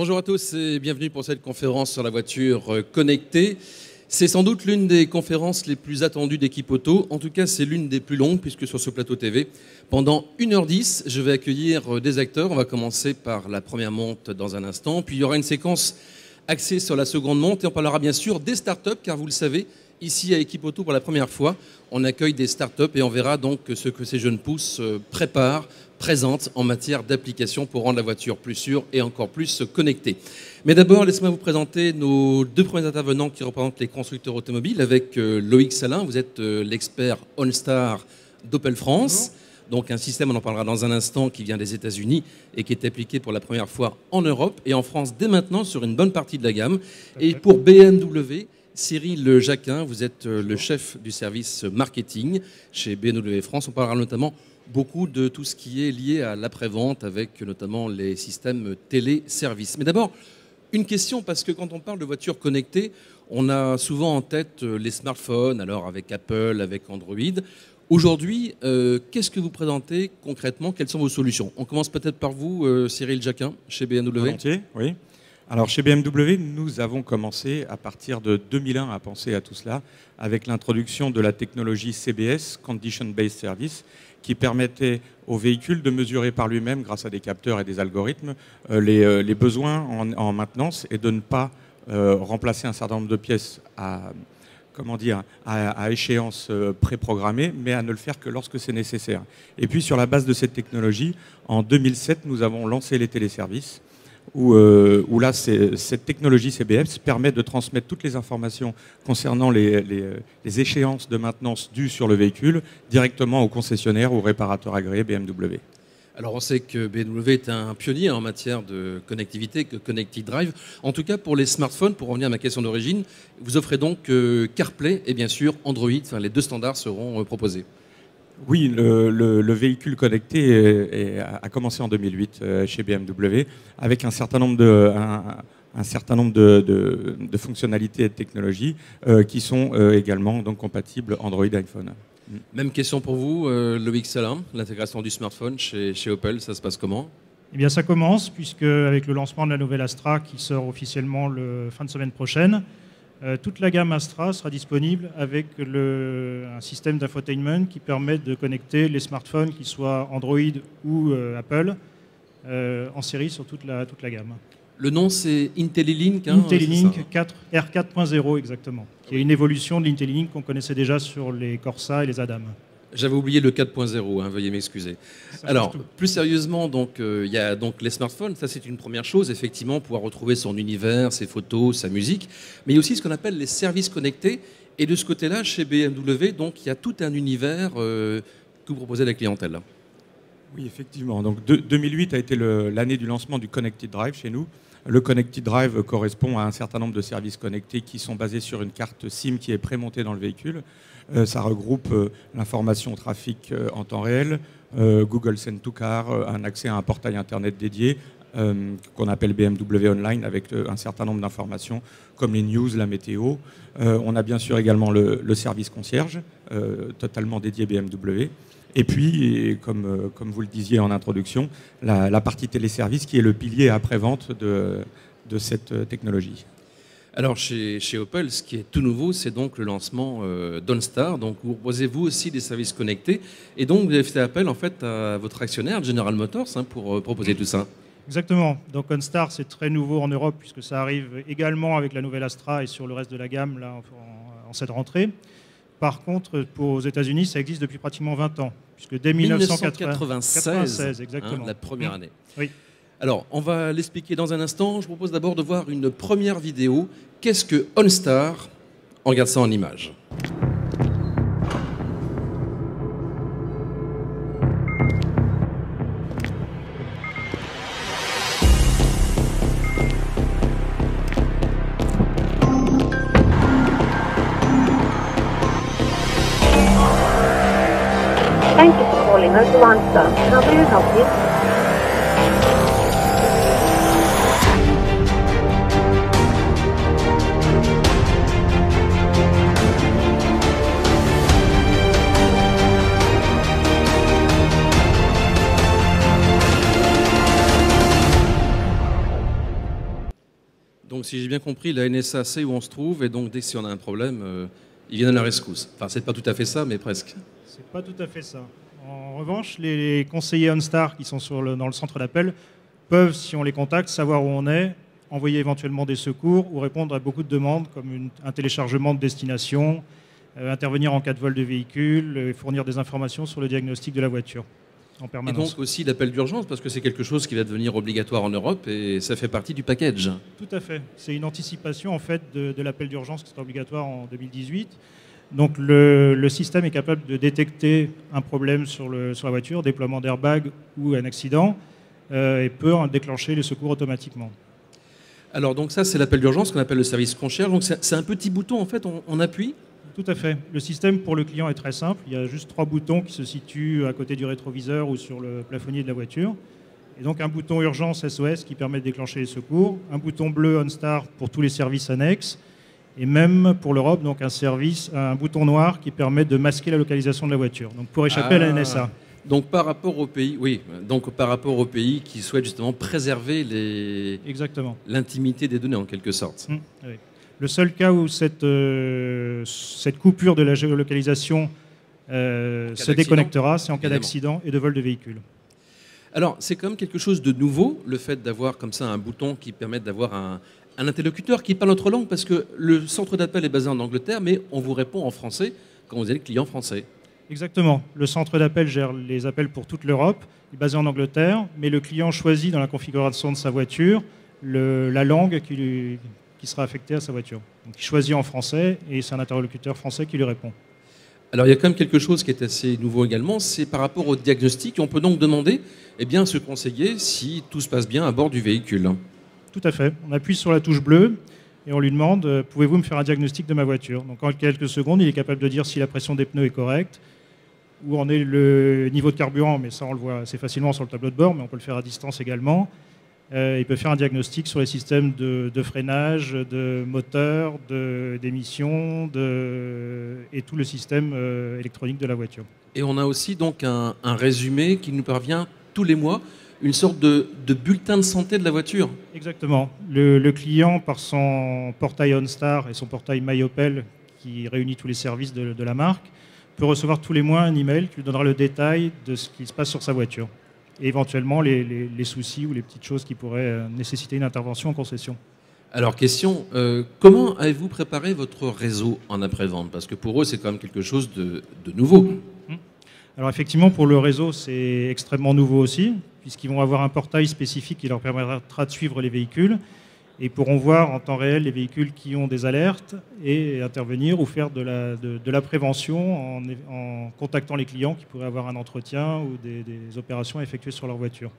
Bonjour à tous et bienvenue pour cette conférence sur la voiture connectée. C'est sans doute l'une des conférences les plus attendues d'Équipe Auto. En tout cas, c'est l'une des plus longues puisque sur ce plateau TV, pendant 1h10, je vais accueillir des acteurs. On va commencer par la première monte dans un instant. Puis il y aura une séquence axée sur la seconde monte et on parlera bien sûr des startups car vous le savez, ici à Équipe Auto pour la première fois, on accueille des startups et on verra donc ce que ces jeunes pousses présentent en matière d'application pour rendre la voiture plus sûre et encore plus connectée. Mais d'abord, laissez-moi vous présenter nos deux premiers intervenants qui représentent les constructeurs automobiles avec Loïc Salin. Vous êtes l'expert OnStar d'Opel France. Donc un système, on en parlera dans un instant, qui vient des États-Unis et qui est appliqué pour la première fois en Europe et en France dès maintenant sur une bonne partie de la gamme. Et pour BMW, Cyril Jacquin, vous êtes le chef du service marketing chez BMW France. On parlera notamment beaucoup de tout ce qui est lié à l'après-vente avec notamment les systèmes téléservices. Mais d'abord, une question, parce que quand on parle de voitures connectées, on a souvent en tête les smartphones, alors avec Apple, avec Android. Aujourd'hui, qu'est-ce que vous présentez concrètement? Quelles sont vos solutions? On commence peut-être par vous, Cyril Jacquin, chez BMW. Volontiers, oui. Alors chez BMW, nous avons commencé à partir de 2001 à penser à tout cela avec l'introduction de la technologie CBS, Condition Based Service, qui permettait au véhicule de mesurer par lui-même, grâce à des capteurs et des algorithmes, les besoins en maintenance et de ne pas remplacer un certain nombre de pièces à échéance préprogrammée, mais à ne le faire que lorsque c'est nécessaire. Et puis sur la base de cette technologie, en 2007, nous avons lancé les téléservices, où là, cette technologie CBS permet de transmettre toutes les informations concernant les échéances de maintenance dues sur le véhicule directement au concessionnaire ou au réparateur agréé BMW. Alors on sait que BMW est un pionnier en matière de connectivité, Connected Drive. En tout cas pour les smartphones, pour revenir à ma question d'origine, vous offrez donc CarPlay et bien sûr Android, enfin, les deux standards seront proposés. Oui, le véhicule connecté a commencé en 2008 chez BMW avec un certain nombre de fonctionnalités et de technologies qui sont également donc, compatibles Android et iPhone. Même question pour vous, Loïc Salin, l'intégration du smartphone chez Opel, ça se passe comment? Eh bien, ça commence, puisque avec le lancement de la nouvelle Astra qui sort officiellement le fin de semaine prochaine, toute la gamme Astra sera disponible avec un système d'infotainment qui permet de connecter les smartphones, qu'ils soient Android ou Apple, en série sur toute la gamme. Le nom, c'est IntelliLink. IntelliLink R4.0 exactement, qui est une évolution de l'IntelliLink qu'on connaissait déjà sur les Corsa et les Adam. J'avais oublié le 4.0, veuillez m'excuser. Alors, plus sérieusement, il y a donc les smartphones, ça c'est une première chose, effectivement, pouvoir retrouver son univers, ses photos, sa musique, mais il y a aussi ce qu'on appelle les services connectés, et de ce côté-là, chez BMW, donc il y a tout un univers que vous proposez à la clientèle. Oui, effectivement. Donc 2008 a été l'année du lancement du Connected Drive chez nous. Le Connected Drive correspond à un certain nombre de services connectés qui sont basés sur une carte SIM qui est prémontée dans le véhicule. Ça regroupe l'information trafic en temps réel, Google Send to Car, un accès à un portail internet dédié qu'on appelle BMW Online avec un certain nombre d'informations comme les news, la météo. On a bien sûr également le service concierge totalement dédié BMW. Et puis, comme vous le disiez en introduction, la partie téléservice qui est le pilier après-vente de cette technologie. Alors chez Opel, ce qui est tout nouveau, c'est donc le lancement d'OnStar. Donc vous proposez vous aussi des services connectés. Et donc vous avez fait appel en fait à votre actionnaire General Motors pour proposer tout ça. Exactement. Donc OnStar, c'est très nouveau en Europe puisque ça arrive également avec la nouvelle Astra et sur le reste de la gamme là, en cette rentrée. Par contre, aux États-Unis, ça existe depuis pratiquement 20 ans, puisque dès 1996, exactement. La première année. Oui. Alors, on va l'expliquer dans un instant. Je vous propose d'abord de voir une première vidéo. Qu'est-ce que OnStar? On regarde ça en images. Thank you for calling us to OnStar. How may I help you? si j'ai bien compris, la NSA sait où on se trouve et donc dès que si on a un problème, ils viennent à la rescousse. Enfin, c'est pas tout à fait ça, mais presque. C'est pas tout à fait ça. En revanche, les conseillers OnStar qui sont dans le centre d'appel peuvent, si on les contacte, savoir où on est, envoyer éventuellement des secours ou répondre à beaucoup de demandes comme un téléchargement de destination, intervenir en cas de vol de véhicule, et fournir des informations sur le diagnostic de la voiture en Et permanence. donc aussi l'appel d'urgence, parce que c'est quelque chose qui va devenir obligatoire en Europe et ça fait partie du package. Tout à fait. C'est une anticipation en fait de l'appel d'urgence qui sera obligatoire en 2018. Donc le système est capable de détecter un problème sur la voiture, déploiement d'airbag ou un accident, et peut déclencher les secours automatiquement. Alors donc ça c'est l'appel d'urgence qu'on appelle le service concierge. Donc c'est un petit bouton en fait, on appuie. Tout à fait. Le système pour le client est très simple. Il y a juste 3 boutons qui se situent à côté du rétroviseur ou sur le plafonnier de la voiture. Et donc un bouton urgence SOS qui permet de déclencher les secours, un bouton bleu OnStar pour tous les services annexes, et même pour l'Europe, donc un bouton noir qui permet de masquer la localisation de la voiture. Donc pour échapper à la NSA. Donc par rapport aux pays, par rapport aux pays qui souhaitent justement préserver l'intimité des données en quelque sorte. Oui. Le seul cas où cette coupure de la géolocalisation se déconnectera, c'est en cas d'accident et de vol de véhicule. Alors c'est quand même quelque chose de nouveau, le fait d'avoir comme ça un bouton qui permet d'avoir un interlocuteur qui parle notre langue, parce que le centre d'appel est basé en Angleterre, mais on vous répond en français quand vous êtes client français. Exactement. Le centre d'appel gère les appels pour toute l'Europe. Il est basé en Angleterre, mais le client choisit dans la configuration de sa voiture la langue qui sera affectée à sa voiture. Donc, il choisit en français et c'est un interlocuteur français qui lui répond. Alors il y a quand même quelque chose qui est assez nouveau également, c'est par rapport au diagnostic. On peut donc demander à ce conseiller si tout se passe bien à bord du véhicule. Tout à fait. On appuie sur la touche bleue et on lui demande « Pouvez-vous me faire un diagnostic de ma voiture ?» Donc en quelques secondes, il est capable de dire si la pression des pneus est correcte, où en est le niveau de carburant, mais ça on le voit assez facilement sur le tableau de bord, mais on peut le faire à distance également. Il peut faire un diagnostic sur les systèmes de freinage, de moteur, d'émission et tout le système électronique de la voiture. Et on a aussi donc un résumé qui nous parvient tous les mois, une sorte de bulletin de santé de la voiture. Exactement. Le client, par son portail OnStar et son portail MyOpel, qui réunit tous les services de la marque, peut recevoir tous les mois un email qui lui donnera le détail de ce qui se passe sur sa voiture. Et éventuellement les soucis ou les petites choses qui pourraient nécessiter une intervention en concession. Alors, question, comment avez-vous préparé votre réseau en après-vente? Parce que pour eux, c'est quand même quelque chose de nouveau. Alors effectivement, pour le réseau, c'est extrêmement nouveau aussi, puisqu'ils vont avoir un portail spécifique qui leur permettra de suivre les véhicules et pourront voir en temps réel les véhicules qui ont des alertes et intervenir ou faire de la prévention en contactant les clients qui pourraient avoir un entretien ou des opérations à effectuer sur leur voiture.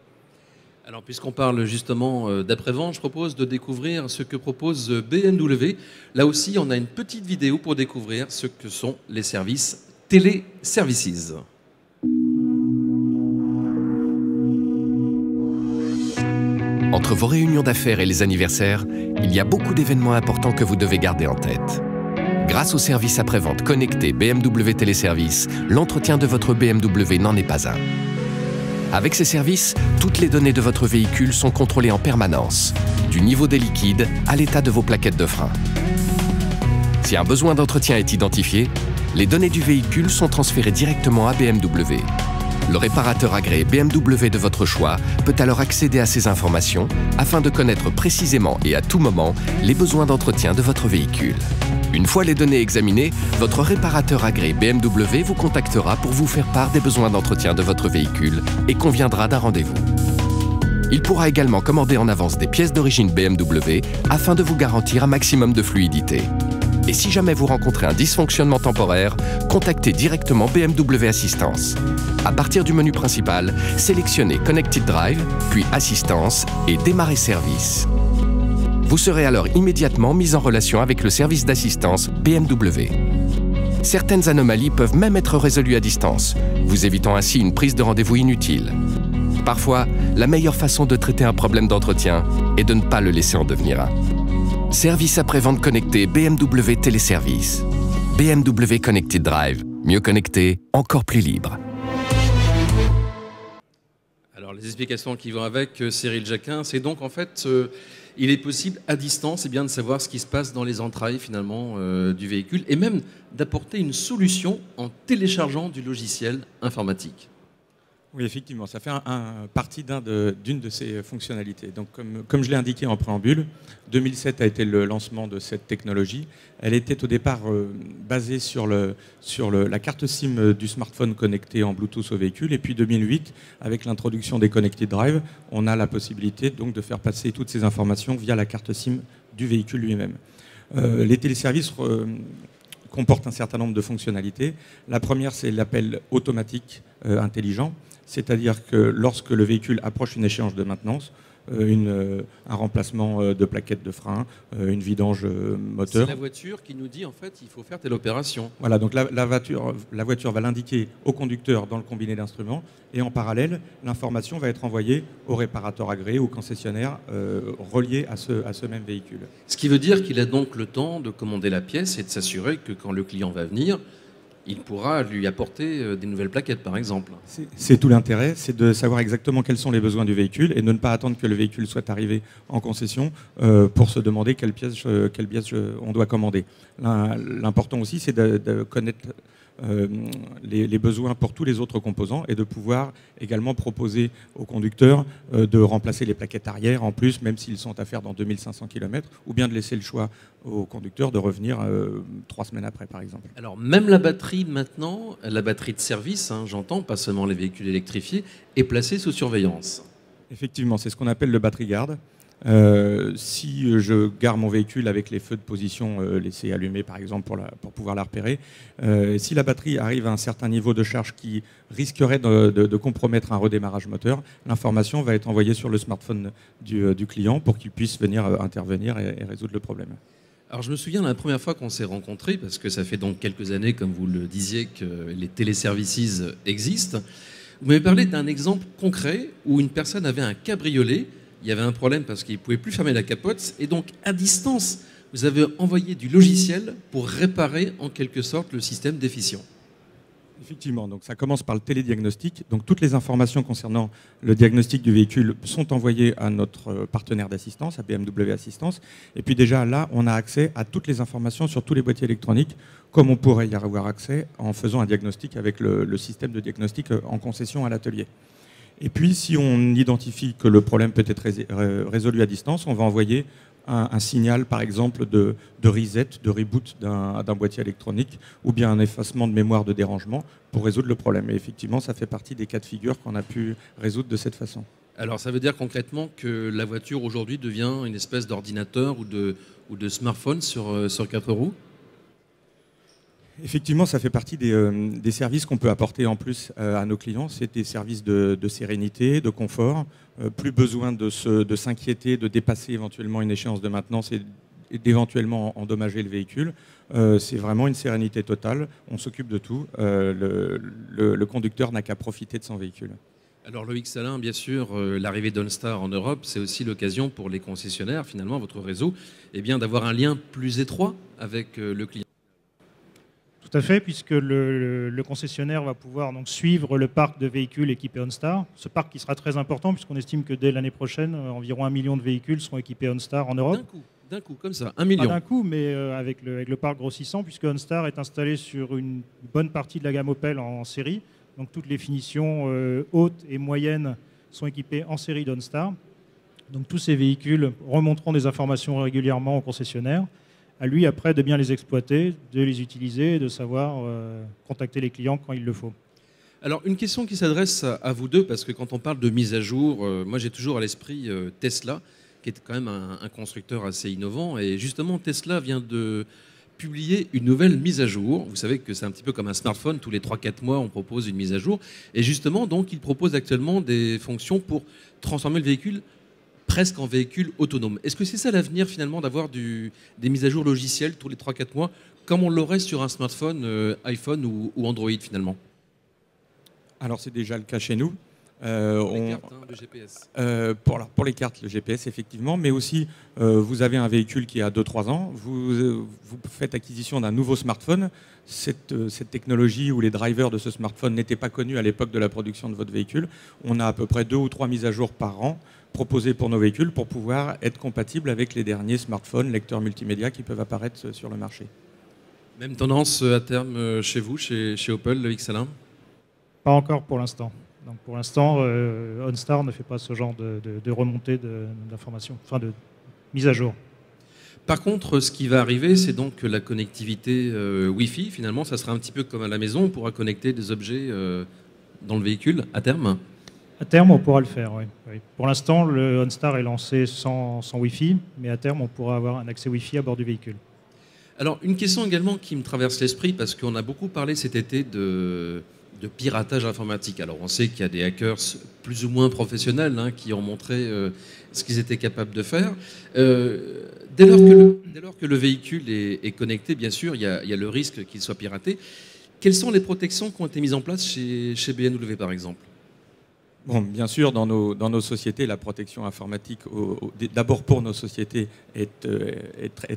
Alors, puisqu'on parle justement d'après-vente, je propose de découvrir ce que propose BMW. Là aussi, on a une petite vidéo pour découvrir ce que sont les services téléservices. Entre vos réunions d'affaires et les anniversaires, il y a beaucoup d'événements importants que vous devez garder en tête. Grâce au service après-vente connecté BMW Téléservice, l'entretien de votre BMW n'en est pas un. Avec ces services, toutes les données de votre véhicule sont contrôlées en permanence, du niveau des liquides à l'état de vos plaquettes de frein. Si un besoin d'entretien est identifié, les données du véhicule sont transférées directement à BMW. Le réparateur agréé BMW de votre choix peut alors accéder à ces informations afin de connaître précisément et à tout moment les besoins d'entretien de votre véhicule. Une fois les données examinées, votre réparateur agréé BMW vous contactera pour vous faire part des besoins d'entretien de votre véhicule et conviendra d'un rendez-vous. Il pourra également commander en avance des pièces d'origine BMW afin de vous garantir un maximum de fluidité. Et si jamais vous rencontrez un dysfonctionnement temporaire, contactez directement BMW Assistance. À partir du menu principal, sélectionnez Connected Drive, puis Assistance et Démarrer service. Vous serez alors immédiatement mis en relation avec le service d'assistance BMW. Certaines anomalies peuvent même être résolues à distance, vous évitant ainsi une prise de rendez-vous inutile. Parfois, la meilleure façon de traiter un problème d'entretien est de ne pas le laisser en devenir un. Service après-vente connecté BMW Téléservice. BMW Connected Drive. Mieux connecté, encore plus libre. Alors les explications qui vont avec, Cyril Jacquin, c'est donc en fait il est possible à distance de savoir ce qui se passe dans les entrailles finalement du véhicule et même d'apporter une solution en téléchargeant du logiciel informatique. Oui, effectivement, ça fait partie d'une de ces fonctionnalités. Donc, comme je l'ai indiqué en préambule, 2007 a été le lancement de cette technologie. Elle était au départ basée sur la carte SIM du smartphone connecté en Bluetooth au véhicule. Et puis 2008, avec l'introduction des Connected Drive, on a la possibilité donc de faire passer toutes ces informations via la carte SIM du véhicule lui-même. Les téléservices comportent un certain nombre de fonctionnalités. La première, c'est l'appel automatique intelligent. C'est-à-dire que lorsque le véhicule approche une échéance de maintenance, un remplacement de plaquettes de frein, une vidange moteur. C'est la voiture qui nous dit en fait il faut faire telle opération. Voilà, donc la voiture va l'indiquer au conducteur dans le combiné d'instruments et en parallèle, l'information va être envoyée au réparateur agréé ou concessionnaire relié à ce même véhicule. Ce qui veut dire qu'il a donc le temps de commander la pièce et de s'assurer que quand le client va venir, il pourra lui apporter des nouvelles plaquettes, par exemple. C'est tout l'intérêt, c'est de savoir exactement quels sont les besoins du véhicule et de ne pas attendre que le véhicule soit arrivé en concession pour se demander quelle pièce on doit commander. L'important aussi, c'est de connaître les besoins pour tous les autres composants et de pouvoir également proposer aux conducteurs de remplacer les plaquettes arrière en plus, même s'ils sont à faire dans 2500 km, ou bien de laisser le choix aux conducteurs de revenir 3 semaines après, par exemple. Alors même la batterie maintenant, la batterie de service, j'entends, pas seulement les véhicules électrifiés, est placée sous surveillance. Effectivement, c'est ce qu'on appelle le battery guard. Si je gare mon véhicule avec les feux de position laissés allumés par exemple pour pouvoir la repérer, si la batterie arrive à un certain niveau de charge qui risquerait de compromettre un redémarrage moteur, l'information va être envoyée sur le smartphone du client pour qu'il puisse venir intervenir et résoudre le problème. Alors je me souviens la première fois qu'on s'est rencontrés, parce que ça fait donc quelques années, comme vous le disiez, que les téléservices existent. Vous m'avez parlé d'un exemple concret où une personne avait un cabriolet. Il y avait un problème parce qu'il ne pouvait plus fermer la capote. Et donc, à distance, vous avez envoyé du logiciel pour réparer, en quelque sorte, le système déficient. Effectivement, donc ça commence par le télédiagnostic. Donc toutes les informations concernant le diagnostic du véhicule sont envoyées à notre partenaire d'assistance, à BMW Assistance. Et puis déjà là, on a accès à toutes les informations sur tous les boîtiers électroniques, comme on pourrait y avoir accès en faisant un diagnostic avec le système de diagnostic en concession à l'atelier. Et puis, si on identifie que le problème peut être résolu à distance, on va envoyer un signal, par exemple, de reset, de reboot d'un boîtier électronique, ou bien un effacement de mémoire de dérangement pour résoudre le problème. Et effectivement, ça fait partie des cas de figure qu'on a pu résoudre de cette façon. Alors, ça veut dire concrètement que la voiture, aujourd'hui, devient une espèce d'ordinateur ou de smartphone sur 4 roues ? Effectivement, ça fait partie des services qu'on peut apporter en plus à nos clients. C'est des services de sérénité, de confort. Plus besoin de s'inquiéter, de dépasser éventuellement une échéance de maintenance et d'éventuellement endommager le véhicule. C'est vraiment une sérénité totale. On s'occupe de tout. Le conducteur n'a qu'à profiter de son véhicule. Alors Loïc Salin, bien sûr, l'arrivée d'OnStar en Europe, c'est aussi l'occasion pour les concessionnaires, finalement, votre réseau, d'avoir un lien plus étroit avec le client. Tout à fait, puisque le concessionnaire va pouvoir donc suivre le parc de véhicules équipés OnStar. Ce parc qui sera très important, puisqu'on estime que dès l'année prochaine, environ 1 million de véhicules seront équipés OnStar en Europe. D'un coup, comme ça, 1 million. Pas d'un coup, mais avec le parc grossissant, puisque OnStar est installé sur une bonne partie de la gamme Opel en série. Donc toutes les finitions hautes et moyennes sont équipées en série d'OnStar. Donc tous ces véhicules remonteront des informations régulièrement au concessionnaire. À lui, après, de bien les exploiter, de les utiliser et de savoir contacter les clients quand il le faut. Alors, une question qui s'adresse à vous deux, parce que quand on parle de mise à jour, moi j'ai toujours à l'esprit Tesla, qui est quand même un constructeur assez innovant. Et justement, Tesla vient de publier une nouvelle mise à jour. Vous savez que c'est un petit peu comme un smartphone, tous les 3-4 mois, on propose une mise à jour. Et justement, donc, il propose actuellement des fonctions pour transformer le véhicule presque en véhicule autonome. Est-ce que c'est ça l'avenir finalement, d'avoir des mises à jour logicielles tous les 3-4 mois, comme on l'aurait sur un smartphone iPhone ou Android finalement ? Alors c'est déjà le cas chez nous. Les cartes de GPS. Pour les cartes, le GPS, effectivement, mais aussi, vous avez un véhicule qui a 2-3 ans, vous faites acquisition d'un nouveau smartphone. Cette technologie où les drivers de ce smartphone n'étaient pas connus à l'époque de la production de votre véhicule. On a à peu près 2 ou 3 mises à jour par an proposées pour nos véhicules pour pouvoir être compatibles avec les derniers smartphones, lecteurs multimédia qui peuvent apparaître sur le marché. Même tendance à terme chez vous, chez Opel, le XL1? Pas encore pour l'instant. Donc pour l'instant, OnStar ne fait pas ce genre de remontée d'informations, enfin de mise à jour. Par contre, ce qui va arriver, c'est donc que la connectivité Wi-Fi, finalement, ça sera un petit peu comme à la maison, on pourra connecter des objets dans le véhicule à terme. À terme, on pourra le faire, oui. Pour l'instant, le OnStar est lancé sans Wi-Fi, mais à terme, on pourra avoir un accès Wi-Fi à bord du véhicule. Alors, une question également qui me traverse l'esprit, parce qu'on a beaucoup parlé cet été de piratage informatique. Alors, on sait qu'il y a des hackers plus ou moins professionnels qui ont montré ce qu'ils étaient capables de faire. Dès lors que le véhicule est connecté, bien sûr, il y a le risque qu'il soit piraté. Quelles sont les protections qui ont été mises en place chez BMW, par exemple? Bon, bien sûr, dans nos sociétés, la protection informatique, d'abord pour nos sociétés, est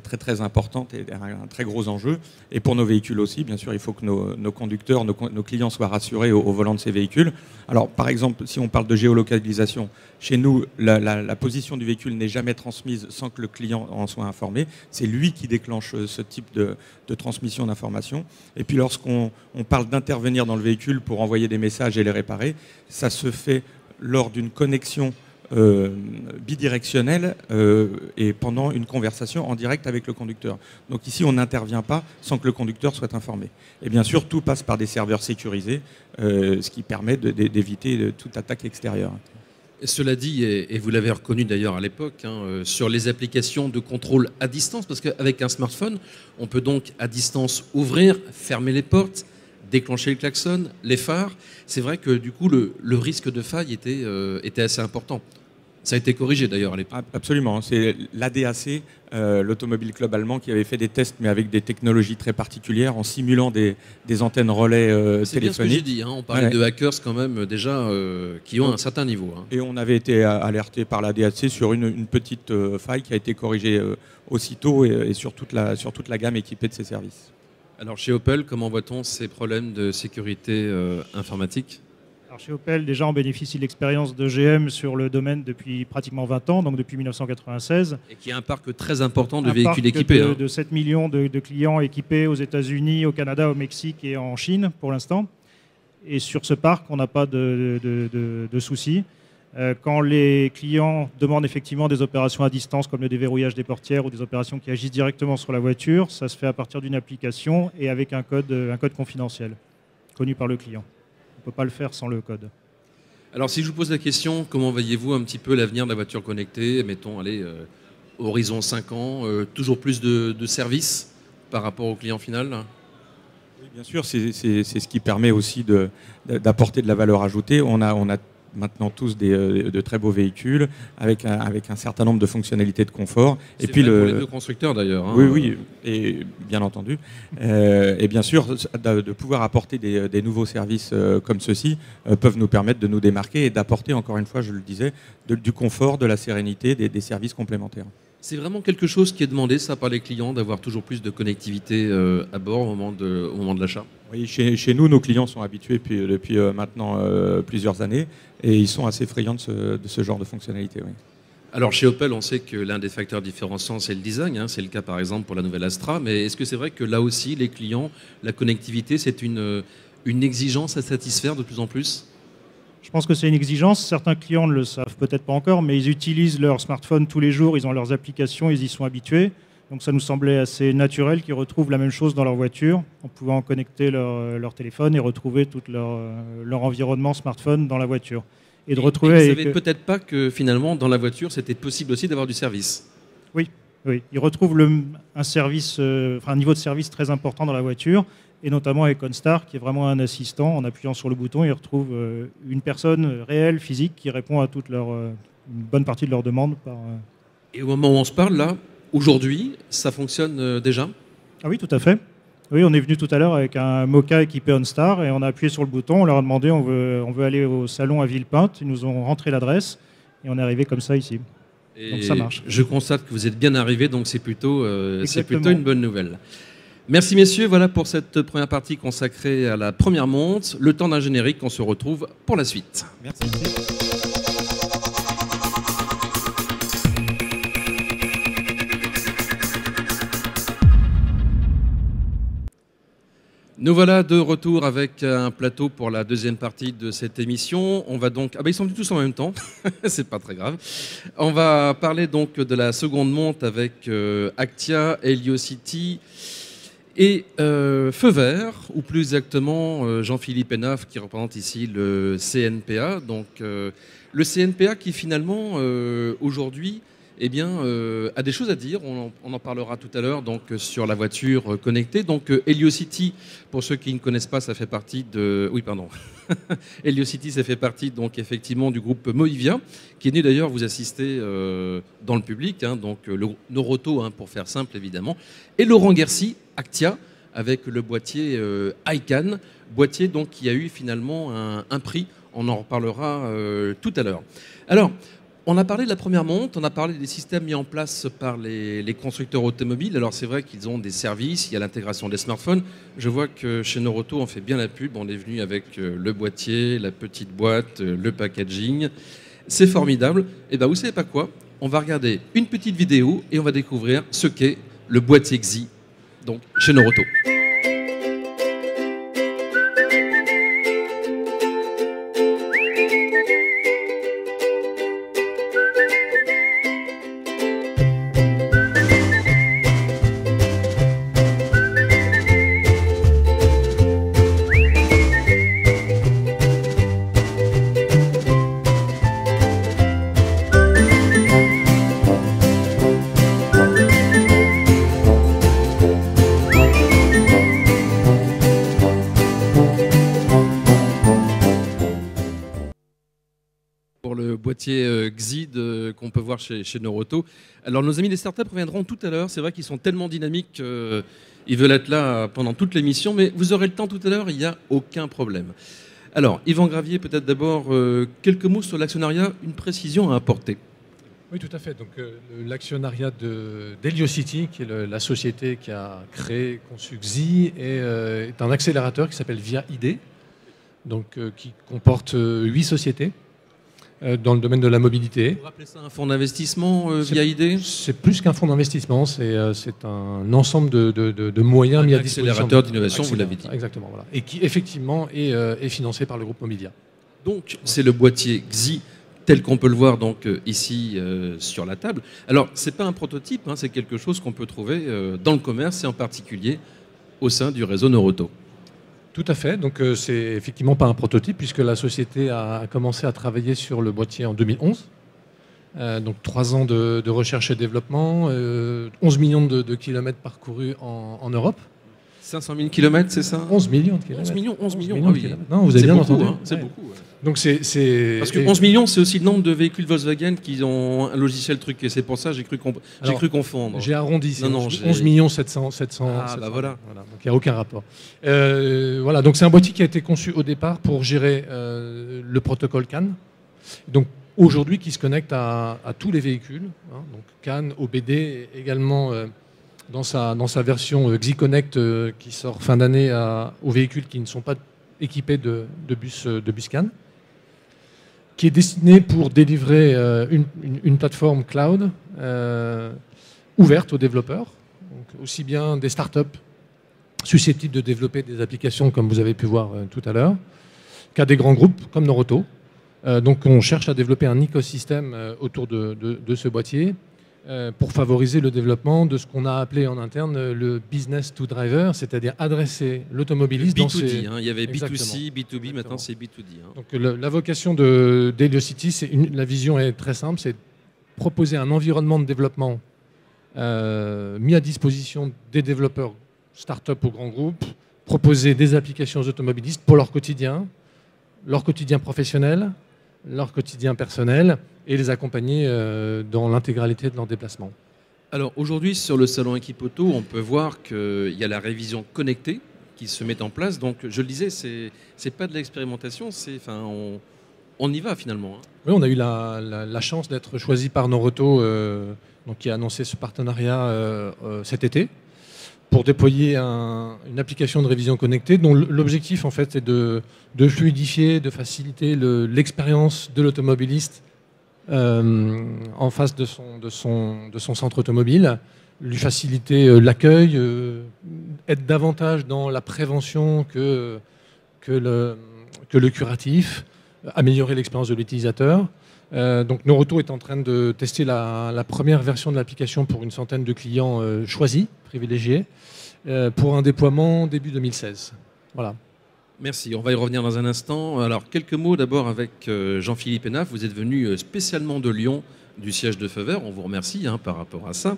très très importante et un très gros enjeu. Et pour nos véhicules aussi, bien sûr, il faut que nos conducteurs, nos clients soient rassurés au volant de ces véhicules. Alors, par exemple, si on parle de géolocalisation, chez nous, la position du véhicule n'est jamais transmise sans que le client en soit informé. C'est lui qui déclenche ce type de transmission d'informations. Et puis, lorsqu'on parle d'intervenir dans le véhicule pour envoyer des messages et les réparer, ça se fait lors d'une connexion bidirectionnelle et pendant une conversation en direct avec le conducteur. Donc ici, on n'intervient pas sans que le conducteur soit informé. Et bien sûr, tout passe par des serveurs sécurisés, ce qui permet d'éviter toute attaque extérieure. Cela dit, et vous l'avez reconnu d'ailleurs à l'époque, sur les applications de contrôle à distance, parce qu'avec un smartphone, on peut donc à distance ouvrir, fermer les portes, déclencher le klaxon, les phares. C'est vrai que du coup, le risque de faille était assez important. Ça a été corrigé d'ailleurs à l'époque. Absolument. C'est l'ADAC, l'Automobile Club allemand, qui avait fait des tests, mais avec des technologies très particulières, en simulant des antennes relais téléphoniques. C'est bien ce que j'ai dit. On parlait de hackers quand même déjà qui ont un certain niveau. Et on avait été alerté par l'ADAC sur une petite faille qui a été corrigée aussitôt et sur toute la gamme équipée de ces services. Alors chez Opel, comment voit-on ces problèmes de sécurité informatique? Alors chez Opel, déjà, on bénéficie de l'expérience de GM sur le domaine depuis pratiquement 20 ans, donc depuis 1996. Et qui a un parc très important de véhicules équipés. De 7 millions de clients équipés aux États-Unis, au Canada, au Mexique et en Chine pour l'instant. Et sur ce parc, on n'a pas de soucis. Quand les clients demandent effectivement des opérations à distance comme le déverrouillage des portières ou des opérations qui agissent directement sur la voiture, ça se fait à partir d'une application et avec un code confidentiel connu par le client. On ne peut pas le faire sans le code. Alors si je vous pose la question, comment voyez-vous un petit peu l'avenir de la voiture connectée? Mettons, horizon 5 ans, toujours plus de services par rapport au client final? Oui, bien sûr, c'est ce qui permet aussi d'apporter de la valeur ajoutée. On a maintenant tous de très beaux véhicules avec un certain nombre de fonctionnalités de confort. Et puis pour les deux constructeurs d'ailleurs. Oui, et bien entendu. Et bien sûr, de pouvoir apporter des nouveaux services comme ceux-ci peuvent nous permettre de nous démarquer et d'apporter, encore une fois, je le disais, du confort, de la sérénité, des services complémentaires. C'est vraiment quelque chose qui est demandé, ça, par les clients, d'avoir toujours plus de connectivité à bord au moment de l'achat? Oui, chez nous, nos clients sont habitués depuis maintenant plusieurs années et ils sont assez friands de ce genre de fonctionnalité. Oui. Alors chez Opel, on sait que l'un des facteurs différenciants, c'est le design. C'est le cas par exemple pour la nouvelle Astra. Mais est-ce que c'est vrai que là aussi, les clients, la connectivité, c'est une exigence à satisfaire de plus en plus? Je pense que c'est une exigence. Certains clients ne le savent peut-être pas encore, mais ils utilisent leur smartphone tous les jours, ils ont leurs applications, ils y sont habitués. Donc ça nous semblait assez naturel qu'ils retrouvent la même chose dans leur voiture, en pouvant connecter leur téléphone et retrouver tout leur environnement smartphone dans la voiture. Et de retrouver. Vous ne savez peut-être pas que finalement, dans la voiture, c'était possible aussi d'avoir du service? Oui. Ils retrouvent un niveau de service très important dans la voiture. Et notamment avec OnStar, qui est vraiment un assistant. En appuyant sur le bouton, ils retrouvent une personne réelle, physique, qui répond à une bonne partie de leurs demandes. Et au moment où on se parle, là, aujourd'hui, ça fonctionne déjà? Ah oui, tout à fait. Oui, on est venu tout à l'heure avec un Moka équipé OnStar et on a appuyé sur le bouton, on leur a demandé on veut aller au salon à Villepinte, ils nous ont rentré l'adresse et on est arrivé comme ça ici. Et donc ça marche. Je constate que vous êtes bien arrivé, donc c'est plutôt une bonne nouvelle. Merci messieurs, voilà pour cette première partie consacrée à la première monte. Le temps d'un générique, on se retrouve pour la suite. Merci. Nous voilà de retour avec un plateau pour la deuxième partie de cette émission. On va donc... Ah ben ils sont tous en même temps, c'est pas très grave. On va parler donc de la seconde monte avec Actia, Heliocity et Feu Vert, ou plus exactement Jean-Philippe Henaf qui représente ici le CNPA. Donc le CNPA qui finalement aujourd'hui a des choses à dire. On en parlera tout à l'heure donc sur la voiture connectée. Donc Heliocity, pour ceux qui ne connaissent pas, ça fait partie de... Oui, pardon. Heliocity, ça fait partie donc effectivement du groupe Movivia, qui est venu d'ailleurs vous assister dans le public, donc le Noroto, pour faire simple évidemment, et Laurent Guercy, Actia, avec le boîtier iCan, boîtier donc qui a eu finalement un prix. On en reparlera tout à l'heure. Alors, on a parlé de la première monte, on a parlé des systèmes mis en place par les constructeurs automobiles. Alors c'est vrai qu'ils ont des services, il y a l'intégration des smartphones. Je vois que chez Noroto, on fait bien la pub. On est venu avec le boîtier, la petite boîte, le packaging. C'est formidable. Et bien vous savez pas quoi? On va regarder une petite vidéo et on va découvrir ce qu'est le boîtier XI, donc chez Noroto. XI qu'on peut voir chez Noroto. Alors nos amis des startups reviendront tout à l'heure. C'est vrai qu'ils sont tellement dynamiques, ils veulent être là pendant toute l'émission, mais vous aurez le temps tout à l'heure, il n'y a aucun problème. Alors Yvan Gravier, peut-être d'abord quelques mots sur l'actionnariat, une précision à apporter. Oui, tout à fait. Donc l'actionnariat d'Heliocity, qui est la société qui a créé, conçu XI, est un accélérateur qui s'appelle VIA-ID, donc qui comporte 8 sociétés dans le domaine de la mobilité. Vous rappelez ça un fonds d'investissement VIA-ID? C'est plus qu'un fonds d'investissement, c'est un ensemble de moyens mis à disposition. Accélérateur d'innovation, vous l'avez dit. Exactement, voilà. Et qui effectivement est financé par le groupe Movivia. Donc c'est le boîtier XI tel qu'on peut le voir donc ici sur la table. Alors c'est pas un prototype, c'est quelque chose qu'on peut trouver dans le commerce et en particulier au sein du réseau Noroto. Tout à fait, donc c'est effectivement pas un prototype puisque la société a commencé à travailler sur le boîtier en 2011. Donc 3 ans de recherche et développement, 11 millions de kilomètres parcourus en Europe. 500 000 kilomètres, c'est ça? 11 millions de kilomètres. 11 millions, ah oui. Non, vous avez bien entendu. C'est beaucoup. Ouais. Donc Parce que 11 millions, c'est aussi le nombre de véhicules Volkswagen qui ont un logiciel truqué. C'est pour ça que j'ai cru confondre. J'ai arrondi. Non, 11 millions 700. Ah, bah voilà. Donc il n'y a aucun rapport. Voilà, donc c'est un boîtier qui a été conçu au départ pour gérer le protocole CAN. Donc aujourd'hui, qui se connecte à tous les véhicules. Donc CAN, OBD également. Dans sa version XI Connect qui sort fin d'année aux véhicules qui ne sont pas équipés de bus CAN, qui est destiné pour délivrer une plateforme cloud ouverte aux développeurs, donc aussi bien des startups susceptibles de développer des applications comme vous avez pu voir tout à l'heure, qu'à des grands groupes comme Noroto. Donc on cherche à développer un écosystème autour de ce boîtier pour favoriser le développement de ce qu'on a appelé en interne le business to driver, c'est-à-dire adresser l'automobiliste dans ses... Il y avait Exactement. B2C, B2B, Exactement. maintenant c'est B2D. Donc la vocation d'Heliocity, la vision est très simple, c'est de proposer un environnement de développement mis à disposition des développeurs start-up ou grands groupes, proposer des applications aux automobilistes pour leur quotidien professionnel, leur quotidien personnel, et les accompagner dans l'intégralité de leur déplacement. Alors aujourd'hui, sur le salon Equipoto, on peut voir qu'il y a la révision connectée qui se met en place. Donc, je le disais, c'est pas de l'expérimentation, on y va finalement. Hein. Oui, on a eu la chance d'être choisi par Noroto, donc qui a annoncé ce partenariat cet été, pour déployer une application de révision connectée dont l'objectif en fait est de fluidifier, de faciliter l'expérience de l'automobiliste en face de son centre automobile, lui faciliter l'accueil, être davantage dans la prévention que le curatif, améliorer l'expérience de l'utilisateur. Donc Noroto est en train de tester la première version de l'application pour une centaine de clients choisis, privilégiés, pour un déploiement début 2016. Voilà. Merci, on va y revenir dans un instant. Alors, quelques mots d'abord avec Jean-Philippe Hénaf. Vous êtes venu spécialement de Lyon, du siège de Feu Vert. On vous remercie par rapport à ça.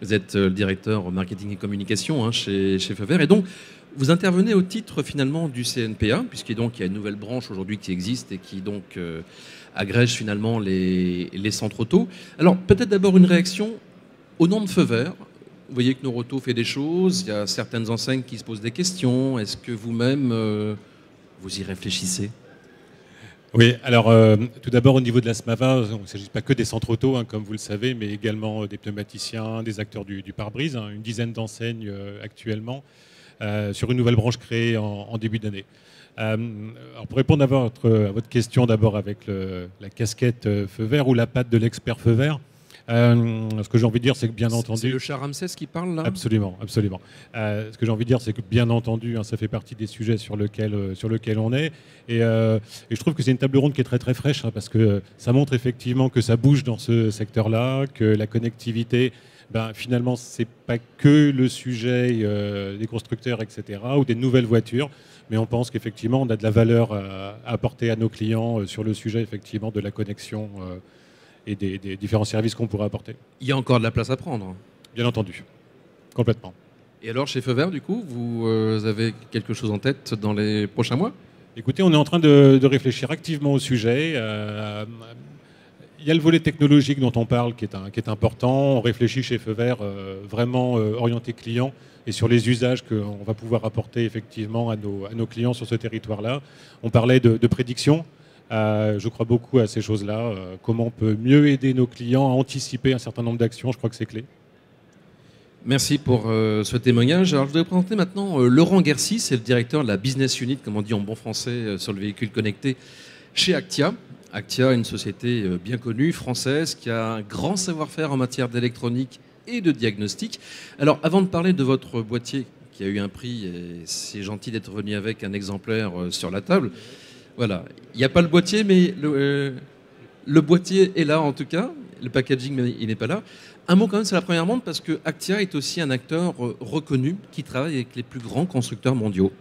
Vous êtes le directeur marketing et communication chez Feu Vert. Et donc, vous intervenez au titre finalement du CNPA, puisqu'il y a une nouvelle branche aujourd'hui qui existe et qui donc agrège finalement les centres auto. Alors, peut-être d'abord une réaction au nom de Feu Vert. Vous voyez que Noroto fait des choses, il y a certaines enseignes qui se posent des questions. Est-ce que vous-même, vous y réfléchissez ? Oui, alors tout d'abord au niveau de la SMAVA, il ne s'agit pas que des centres auto, comme vous le savez, mais également des pneumaticiens, des acteurs du pare-brise, une dizaine d'enseignes actuellement, sur une nouvelle branche créée en début d'année. Alors pour répondre à votre question d'abord avec la casquette Feu Vert ou la patte de l'expert Feu Vert, ce que j'ai envie de dire, c'est que bien entendu... C'est le chat Ramsès qui parle là ? Absolument, absolument. Ce que j'ai envie de dire, c'est que bien entendu, ça fait partie des sujets sur lequel on est. Et je trouve que c'est une table ronde qui est très très fraîche, parce que ça montre effectivement que ça bouge dans ce secteur-là, que la connectivité, finalement, c'est pas que le sujet des constructeurs, etc., ou des nouvelles voitures. Mais on pense qu'effectivement, on a de la valeur à apporter à nos clients sur le sujet effectivement de la connexion et des différents services qu'on pourrait apporter. Il y a encore de la place à prendre. Bien entendu, complètement. Et alors, chez Feu Vert, du coup, vous avez quelque chose en tête dans les prochains mois ? Écoutez, on est en train de réfléchir activement au sujet. Il y a le volet technologique dont on parle qui est important. On réfléchit chez Feu Vert vraiment orienté client et sur les usages qu'on va pouvoir apporter effectivement à nos clients sur ce territoire-là. On parlait de prédiction. Je crois beaucoup à ces choses-là. Comment on peut mieux aider nos clients à anticiper un certain nombre d'actions, je crois que c'est clé. Merci pour ce témoignage. Alors, je voudrais présenter maintenant Laurent Guercy, c'est le directeur de la business unit, comme on dit en bon français, sur le véhicule connecté chez Actia. Actia, une société bien connue, française, qui a un grand savoir-faire en matière d'électronique et de diagnostic. Alors, avant de parler de votre boîtier, qui a eu un prix, et c'est gentil d'être venu avec un exemplaire sur la table. Voilà, il n'y a pas le boîtier, mais le boîtier est là en tout cas. Le packaging, mais il n'est pas là. Un mot quand même sur la première montre, parce que Actia est aussi un acteur reconnu qui travaille avec les plus grands constructeurs mondiaux.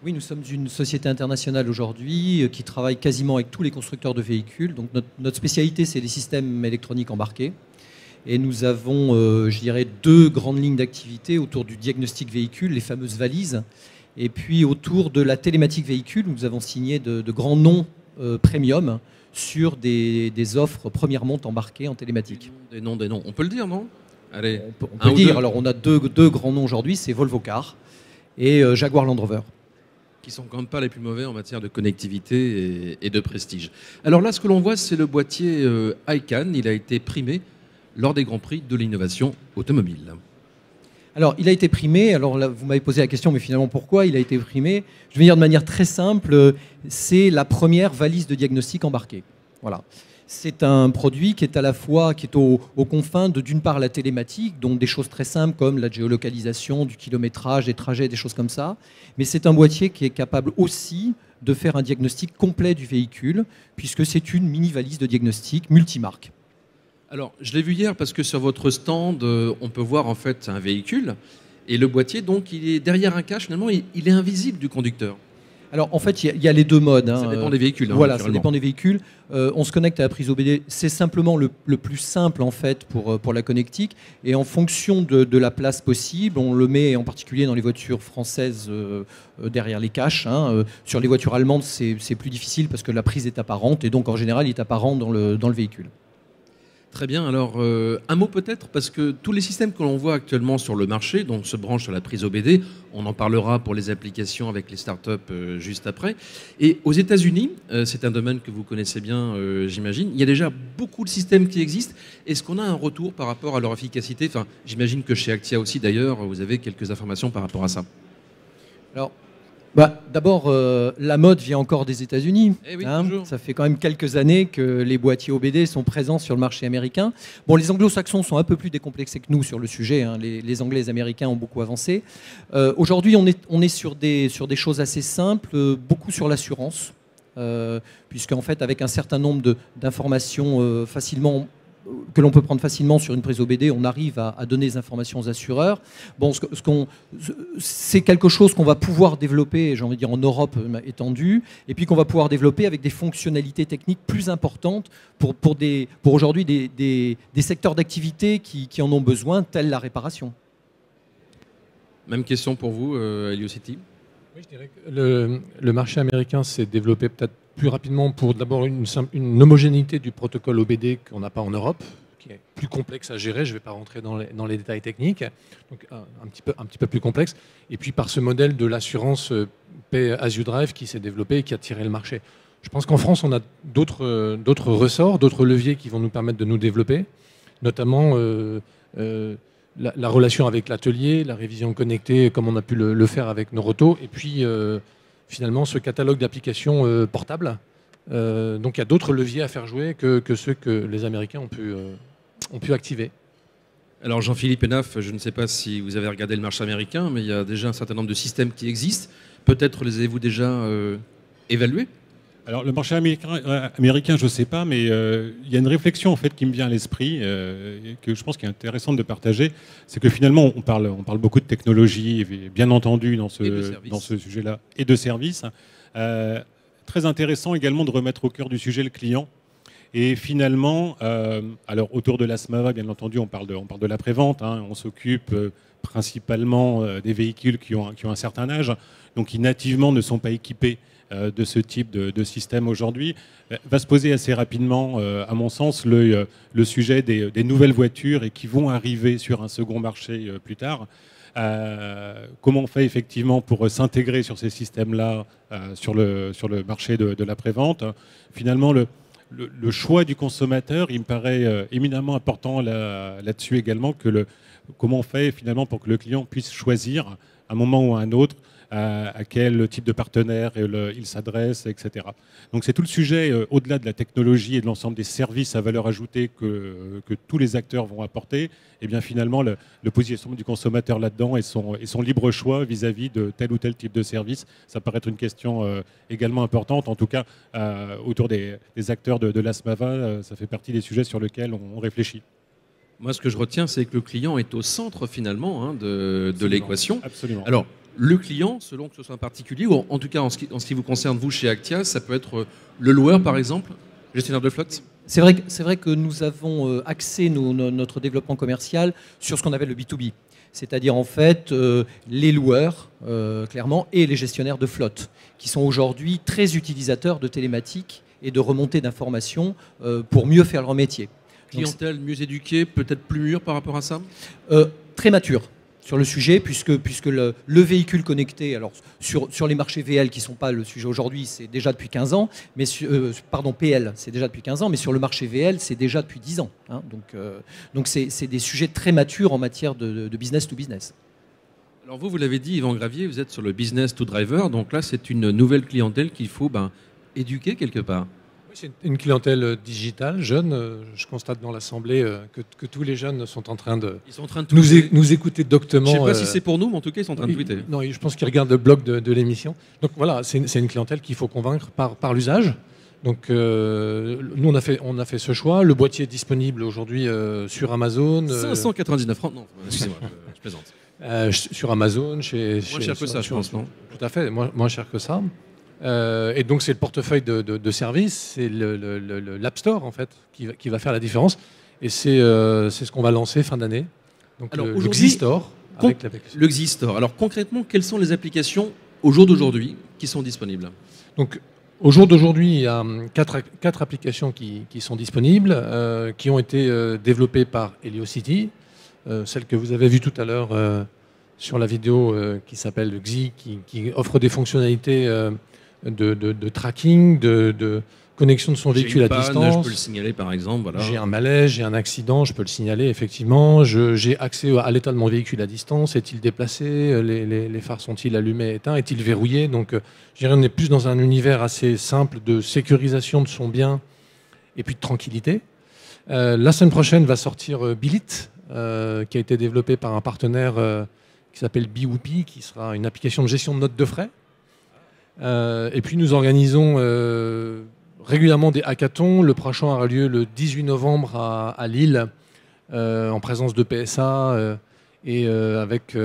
Oui, nous sommes une société internationale aujourd'hui qui travaille quasiment avec tous les constructeurs de véhicules. Donc notre spécialité, c'est les systèmes électroniques embarqués. Et nous avons, je dirais, deux grandes lignes d'activité autour du diagnostic véhicule, les fameuses valises. Et puis autour de la télématique véhicule, nous avons signé de grands noms premium sur des offres première monte embarquées en télématique. Des noms. On peut le dire, non ? Allez, on peut le dire. Alors on a deux grands noms aujourd'hui, c'est Volvo Car et Jaguar Land Rover. Qui sont quand même pas les plus mauvais en matière de connectivité et de prestige. Alors là, ce que l'on voit, c'est le boîtier iCan. Il a été primé lors des Grands Prix de l'innovation automobile. Alors, il a été primé. Alors là, vous m'avez posé la question, mais finalement, pourquoi il a été primé ? Je vais dire de manière très simple, c'est la première valise de diagnostic embarquée. Voilà. C'est un produit qui est à la fois aux confins de, d'une part, la télématique, donc des choses très simples comme la géolocalisation, du kilométrage, des trajets, des choses comme ça. Mais c'est un boîtier qui est capable aussi de faire un diagnostic complet du véhicule, puisque c'est une mini-valise de diagnostic multimarque. Alors, je l'ai vu hier parce que sur votre stand, on peut voir en fait un véhicule et le boîtier, donc, il est derrière un cache. Finalement, il est invisible du conducteur. Alors, en fait, il y a les deux modes. Ça dépend des véhicules. Voilà, ça dépend des véhicules. On se connecte à la prise OBD. C'est simplement le plus simple, en fait, pour la connectique. Et en fonction de la place possible, on le met en particulier dans les voitures françaises derrière les caches. Sur les voitures allemandes, c'est plus difficile parce que la prise est apparente. Et donc, en général, il est apparent dans le véhicule. Très bien. Alors, un mot peut-être, parce que tous les systèmes que l'on voit actuellement sur le marché, donc se branchent sur la prise OBD, on en parlera pour les applications avec les startups juste après. Et aux États-Unis, c'est un domaine que vous connaissez bien, j'imagine, il y a déjà beaucoup de systèmes qui existent. Est-ce qu'on a un retour par rapport à leur efficacité? Enfin, j'imagine que chez Actia aussi, d'ailleurs, vous avez quelques informations par rapport à ça. Alors, d'abord, la mode vient encore des États-Unis. Eh oui, hein. toujours. Ça fait quand même quelques années que les boîtiers OBD sont présents sur le marché américain. Bon, les anglo-saxons sont un peu plus décomplexés que nous sur le sujet. Hein. Les Anglais et les Américains ont beaucoup avancé. Aujourd'hui, on est sur des choses assez simples, beaucoup sur l'assurance, puisqu'en fait, avec un certain nombre d'informations que l'on peut prendre facilement sur une prise OBD, on arrive à donner des informations aux assureurs. Bon, c'est quelque chose qu'on va pouvoir développer, j'ai envie de dire en Europe étendue, et puis qu'on va pouvoir développer avec des fonctionnalités techniques plus importantes pour aujourd'hui des secteurs d'activité qui en ont besoin, tels la réparation. Même question pour vous, Heliocity. Oui, je dirais que le marché américain s'est développé peut-être plus rapidement pour d'abord une homogénéité du protocole OBD qu'on n'a pas en Europe, qui est plus complexe à gérer. Je ne vais pas rentrer dans les détails techniques, donc un petit peu plus complexe. Et puis par ce modèle de l'assurance Pay as you drive qui s'est développé et qui a tiré le marché. Je pense qu'en France, on a d'autres ressorts, d'autres leviers qui vont nous permettre de nous développer, notamment la relation avec l'atelier, la révision connectée, comme on a pu le faire avec Noroto, et puis finalement ce catalogue d'applications portables. Donc il y a d'autres leviers à faire jouer que ceux que les Américains ont pu activer. Alors Jean-Philippe Hénaf, je ne sais pas si vous avez regardé le marché américain, mais il y a déjà un certain nombre de systèmes qui existent. Peut-être les avez-vous déjà évalués? Alors le marché américain, je ne sais pas, mais il y a une réflexion en fait qui me vient à l'esprit, que je pense qu'il est intéressante de partager. C'est que finalement, on parle beaucoup de technologie, bien entendu, dans ce sujet-là, et de services. Très intéressant également de remettre au cœur du sujet le client. Et finalement, alors autour de l'ASMAVA, bien entendu, on parle de l'après-vente. Hein, on s'occupe principalement des véhicules qui ont un certain âge, donc qui nativement ne sont pas équipés de ce type de système aujourd'hui. Va se poser assez rapidement, à mon sens, le sujet des nouvelles voitures et qui vont arriver sur un second marché plus tard. Comment on fait effectivement pour s'intégrer sur ces systèmes-là sur le marché de l'après-vente? Finalement, le choix du consommateur, il me paraît éminemment important là-dessus également, comment on fait finalement pour que le client puisse choisir à un moment ou à un autre à quel type de partenaire il s'adresse, etc. Donc c'est tout le sujet, au-delà de la technologie et de l'ensemble des services à valeur ajoutée que tous les acteurs vont apporter, et bien finalement le positionnement du consommateur là-dedans et son libre choix vis-à-vis de tel ou tel type de service, ça paraît être une question également importante. En tout cas, autour des acteurs de l'ASMAVA, ça fait partie des sujets sur lesquels on réfléchit. Moi, ce que je retiens, c'est que le client est au centre finalement de l'équation. Absolument. Alors, le client, selon que ce soit un particulier, ou en tout cas en ce qui vous concerne, vous, chez Actia, ça peut être le loueur, par exemple, gestionnaire de flotte. C'est vrai que nous avons axé notre développement commercial sur ce qu'on appelle le B2B. C'est-à-dire en fait les loueurs, clairement, et les gestionnaires de flotte, qui sont aujourd'hui très utilisateurs de télématique et de remontée d'informations pour mieux faire leur métier. Clientèle mieux éduquée, peut-être plus mûre par rapport à ça? Très mature sur le sujet, puisque le véhicule connecté, alors sur les marchés VL qui ne sont pas le sujet aujourd'hui, c'est déjà depuis 15 ans, mais PL, c'est déjà depuis 15 ans, mais sur le marché VL, c'est déjà depuis 10 ans. Hein, donc c'est des sujets très matures en matière de business to business. Alors vous l'avez dit, Yvan Gravier, vous êtes sur le business to driver, donc là c'est une nouvelle clientèle qu'il faut éduquer quelque part. C'est une clientèle digitale, jeune. Je constate dans l'Assemblée que tous les jeunes sont en train de nous écouter doctement. Je ne sais pas si c'est pour nous, mais en tout cas, ils sont en train de tweeter. Non, je pense qu'ils regardent le blog de l'émission. Donc voilà, c'est une clientèle qu'il faut convaincre par l'usage. Donc nous, on a fait ce choix. Le boîtier est disponible aujourd'hui sur Amazon. 599 francs. Non, excusez-moi, je plaisante. Sur Amazon, moins cher que ça, je pense, non? Tout à fait, moins cher que ça. Et donc c'est le portefeuille de services, c'est l'App Store en fait qui va faire la différence. Et c'est ce qu'on va lancer fin d'année. Donc le Xistore. Le Xistore. Alors concrètement, quelles sont les applications au jour d'aujourd'hui qui sont disponibles? Donc Au jour d'aujourd'hui, il y a quatre applications qui sont disponibles, qui ont été développées par Heliocity, celle que vous avez vue tout à l'heure sur la vidéo qui s'appelle Xi, qui offre des fonctionnalités de tracking, de connexion de son véhicule à distance. Je peux le signaler par exemple. Voilà. J'ai un malaise, j'ai un accident, je peux le signaler effectivement. J'ai accès à l'état de mon véhicule à distance. Est-il déplacé? Les phares sont-ils allumés, éteints? Est-il verrouillé? Donc, on est plus dans un univers assez simple de sécurisation de son bien et puis de tranquillité. La semaine prochaine va sortir Bilit, qui a été développé par un partenaire qui s'appelle Biwoopi, qui sera une application de gestion de notes de frais. Et puis nous organisons régulièrement des hackathons. Le prochain aura lieu le 18 novembre à Lille, en présence de PSA et avec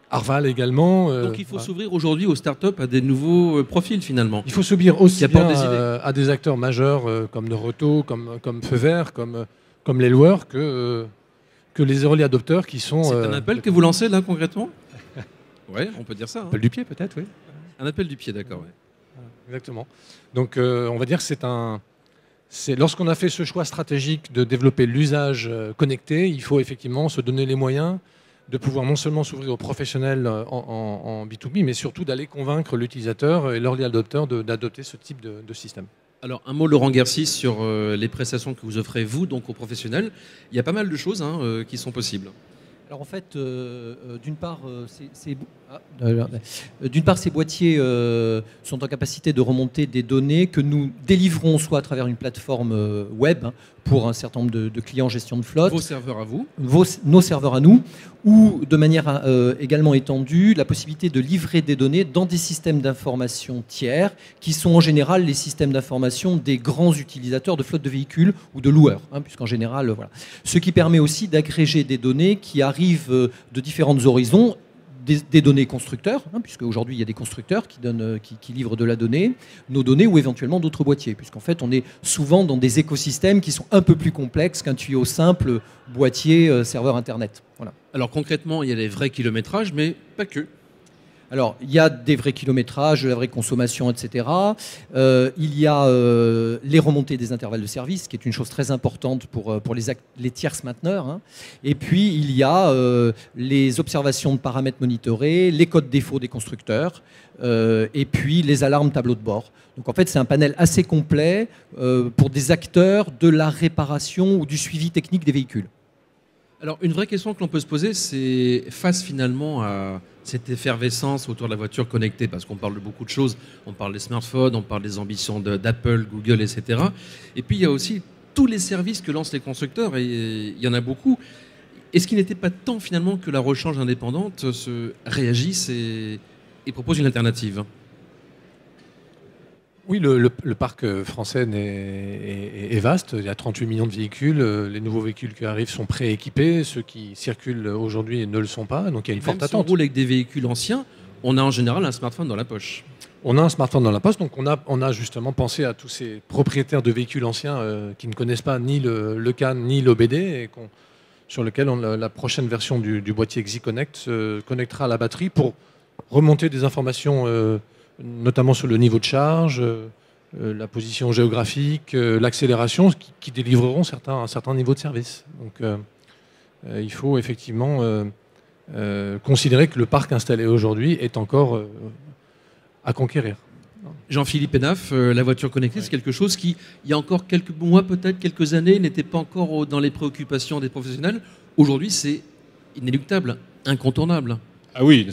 Arval également. Donc il faut s'ouvrir aujourd'hui aux startups à des nouveaux profils finalement. Il faut s'ouvrir aussi bien à des acteurs majeurs comme Neuroto, comme Feu Vert, comme les loueurs, que les early adopteurs qui sont... C'est un appel que vous lancez là concrètement? Oui, on peut dire ça. Un appel du pied peut-être, oui. Un appel du pied, d'accord. Ouais. Exactement. Donc on va dire que c'est lorsqu'on a fait ce choix stratégique de développer l'usage connecté, il faut effectivement se donner les moyens de pouvoir non seulement s'ouvrir aux professionnels en B2B, mais surtout d'aller convaincre l'utilisateur et l'early adopteur d'adopter ce type de système. Alors un mot, Laurent Guercy, sur les prestations que vous offrez vous, donc aux professionnels. Il y a pas mal de choses qui sont possibles. Alors en fait, d'une part, ces boîtiers sont en capacité de remonter des données que nous délivrons soit à travers une plateforme web pour un certain nombre de clients en gestion de flotte. Vos serveurs à vous. Nos serveurs à nous, ou de manière également étendue, la possibilité de livrer des données dans des systèmes d'information tiers, qui sont en général les systèmes d'information des grands utilisateurs de flotte de véhicules ou de loueurs, puisqu'en général, voilà. Ce qui permet aussi d'agréger des données qui arrivent de différents horizons, des données constructeurs, puisque aujourd'hui il y a des constructeurs qui livrent de la donnée, nos données ou éventuellement d'autres boîtiers, puisqu'en fait on est souvent dans des écosystèmes qui sont un peu plus complexes qu'un tuyau simple boîtier serveur internet. Voilà. Alors concrètement, il y a des vrais kilométrages, mais pas que. Alors, il y a des vrais kilométrages, de la vraie consommation, etc. Il y a les remontées des intervalles de service, qui est une chose très importante pour les tierces mainteneurs. Et puis, il y a les observations de paramètres monitorés, les codes défauts des constructeurs, et puis les alarmes tableau de bord. Donc, en fait, c'est un panel assez complet pour des acteurs de la réparation ou du suivi technique des véhicules. Alors, une vraie question que l'on peut se poser, c'est face finalement à cette effervescence autour de la voiture connectée, parce qu'on parle de beaucoup de choses, on parle des smartphones, on parle des ambitions d'Apple, Google, etc. Et puis, il y a aussi tous les services que lancent les constructeurs, et il y en a beaucoup. Est-ce qu'il n'était pas temps finalement que la rechange indépendante se réagisse et propose une alternative ? Oui, le parc français est vaste. Il y a 38 millions de véhicules. Les nouveaux véhicules qui arrivent sont prééquipés. Ceux qui circulent aujourd'hui ne le sont pas. Donc il y a une forte attente. Si on roule avec des véhicules anciens, on a en général un smartphone dans la poche. On a un smartphone dans la poche. Donc on a justement pensé à tous ces propriétaires de véhicules anciens qui ne connaissent pas ni le CAN ni l'OBD et sur lequel la prochaine version du boîtier Xi Connect se connectera à la batterie pour remonter des informations notamment sur le niveau de charge, la position géographique, l'accélération, qui délivreront un certain niveau de service. Donc il faut effectivement considérer que le parc installé aujourd'hui est encore à conquérir. Jean-Philippe Hénaf, la voiture connectée, c'est quelque chose qui, il y a encore quelques mois, peut-être quelques années, n'était pas encore dans les préoccupations des professionnels. Aujourd'hui, c'est inéluctable, incontournable. Ah oui,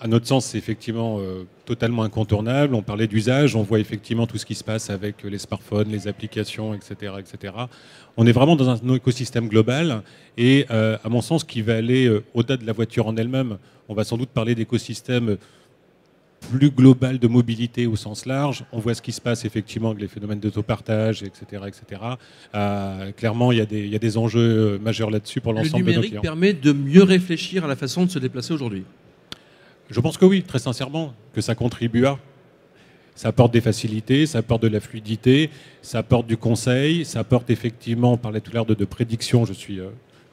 à notre sens, c'est effectivement totalement incontournable. On parlait d'usage, on voit effectivement tout ce qui se passe avec les smartphones, les applications, etc., etc. On est vraiment dans un écosystème global et, à mon sens, qui va aller au-delà de la voiture en elle-même. On va sans doute parler d'écosystème plus global de mobilité au sens large. On voit ce qui se passe effectivement avec les phénomènes d'autopartage, etc., etc. Clairement, il y a des enjeux majeurs là-dessus pour l'ensemble de nos clients. Le numérique permet de mieux réfléchir à la façon de se déplacer aujourd'hui. Je pense que oui, très sincèrement, que ça contribue à. Ça apporte des facilités, ça apporte de la fluidité, ça apporte du conseil, ça apporte effectivement, on parlait tout à l'heure de prédiction, je suis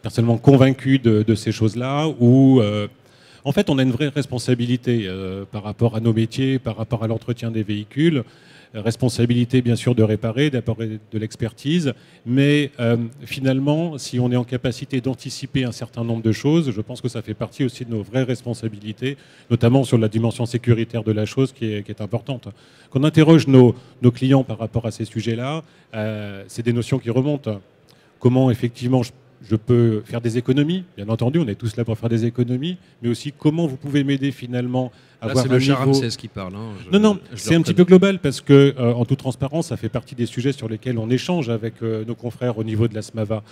personnellement convaincu de ces choses-là, où En fait, on a une vraie responsabilité par rapport à nos métiers, par rapport à l'entretien des véhicules. Responsabilité, bien sûr, de réparer, d'apporter de l'expertise. Mais finalement, si on est en capacité d'anticiper un certain nombre de choses, je pense que ça fait partie aussi de nos vraies responsabilités, notamment sur la dimension sécuritaire de la chose qui est importante. Quand on interroge nos clients par rapport à ces sujets-là, c'est des notions qui remontent. Comment, effectivement, je peux faire des économies, bien entendu, on est tous là pour faire des économies, mais aussi comment vous pouvez m'aider finalement à avoir c'est un le niveau... Ramsès qui parle. Hein, Non, c'est un petit peu global parce que, en toute transparence, ça fait partie des sujets sur lesquels on échange avec nos confrères au niveau de la SMAVA.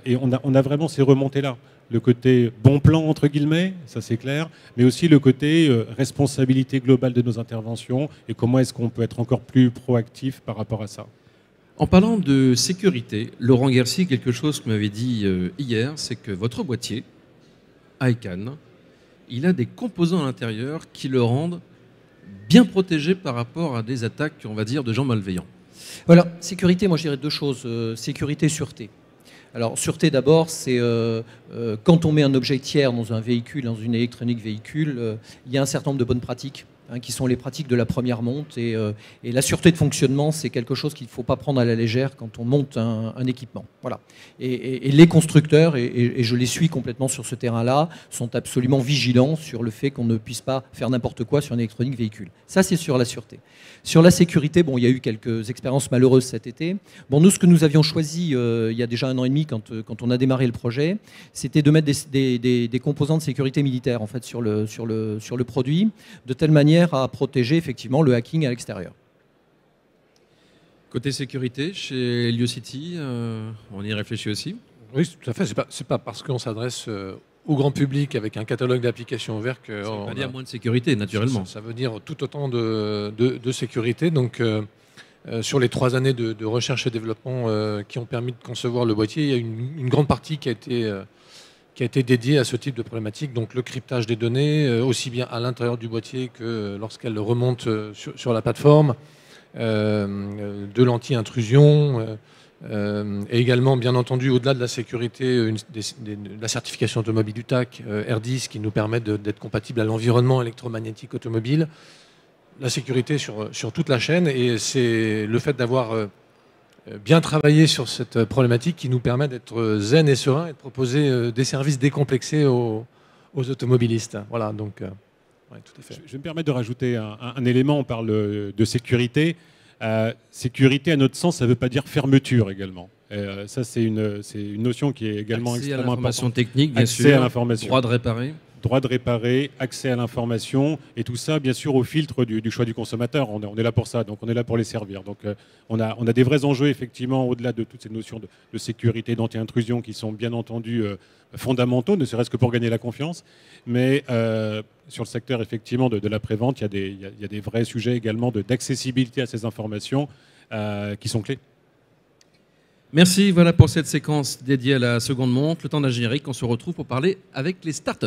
Et on a vraiment ces remontées-là. Le côté bon plan, entre guillemets, ça c'est clair, mais aussi le côté responsabilité globale de nos interventions et comment est-ce qu'on peut être encore plus proactif par rapport à ça. En parlant de sécurité, Laurent Guercy, quelque chose que m'avait dit hier, c'est que votre boîtier, iCan, il a des composants à l'intérieur qui le rendent bien protégé par rapport à des attaques, on va dire, de gens malveillants. Voilà, sécurité, moi je dirais deux choses. Sécurité, sûreté. Alors, sûreté d'abord, c'est quand on met un objet tiers dans un véhicule, dans une électronique véhicule, il y a un certain nombre de bonnes pratiques. Qui sont les pratiques de la première monte. Et la sûreté de fonctionnement, c'est quelque chose qu'il ne faut pas prendre à la légère quand on monte un équipement. Voilà. Et les constructeurs, et je les suis complètement sur ce terrain-là, sont absolument vigilants sur le fait qu'on ne puisse pas faire n'importe quoi sur une électronique véhicule. Ça, c'est sur la sûreté. Sur la sécurité, bon, il y a eu quelques expériences malheureuses cet été. Bon, nous, ce que nous avions choisi il y a déjà 1 an et demi, quand on a démarré le projet, c'était de mettre des composants de sécurité militaire en fait, sur le produit, de telle manière à protéger effectivement le hacking à l'extérieur. Côté sécurité, chez Heliocity, on y réfléchit aussi? Oui, tout à fait. C'est pas parce qu'on s'adresse au grand public avec un catalogue d'applications ouvert que... Ça ne veut pas dire moins de sécurité, naturellement. Ça veut dire tout autant de sécurité. Donc, sur les 3 années de recherche et développement qui ont permis de concevoir le boîtier, il y a une grande partie qui a été dédiée à ce type de problématique. Donc, le cryptage des données, aussi bien à l'intérieur du boîtier que lorsqu'elle remonte sur la plateforme, de l'anti-intrusion, et également, bien entendu, au-delà de la sécurité, de la certification automobile du TAC, R10, qui nous permet d'être compatible à l'environnement électromagnétique automobile, la sécurité sur toute la chaîne, et c'est le fait d'avoir bien travaillé sur cette problématique qui nous permet d'être zen et serein et de proposer des services décomplexés aux automobilistes. Voilà, donc, ouais, tout à fait. Je vais me permettre de rajouter un élément, on parle de sécurité. Sécurité, à notre sens, ça ne veut pas dire fermeture également. Ça, c'est une notion qui est également extrêmement importante. Accès à l'information technique, bien sûr. Accès à l'information. Droit de réparer. Droit de réparer, accès à l'information, et tout ça, bien sûr, au filtre du choix du consommateur. On est là pour ça, donc on est là pour les servir. Donc on a des vrais enjeux, effectivement, au-delà de toutes ces notions de sécurité, d'anti-intrusion, qui sont bien entendu fondamentaux, ne serait-ce que pour gagner la confiance. Mais sur le secteur, effectivement, de l'après-vente, il y a des vrais sujets également d'accessibilité à ces informations qui sont clés. Merci, voilà pour cette séquence dédiée à la seconde montre. Le temps d'un générique, on se retrouve pour parler avec les startups.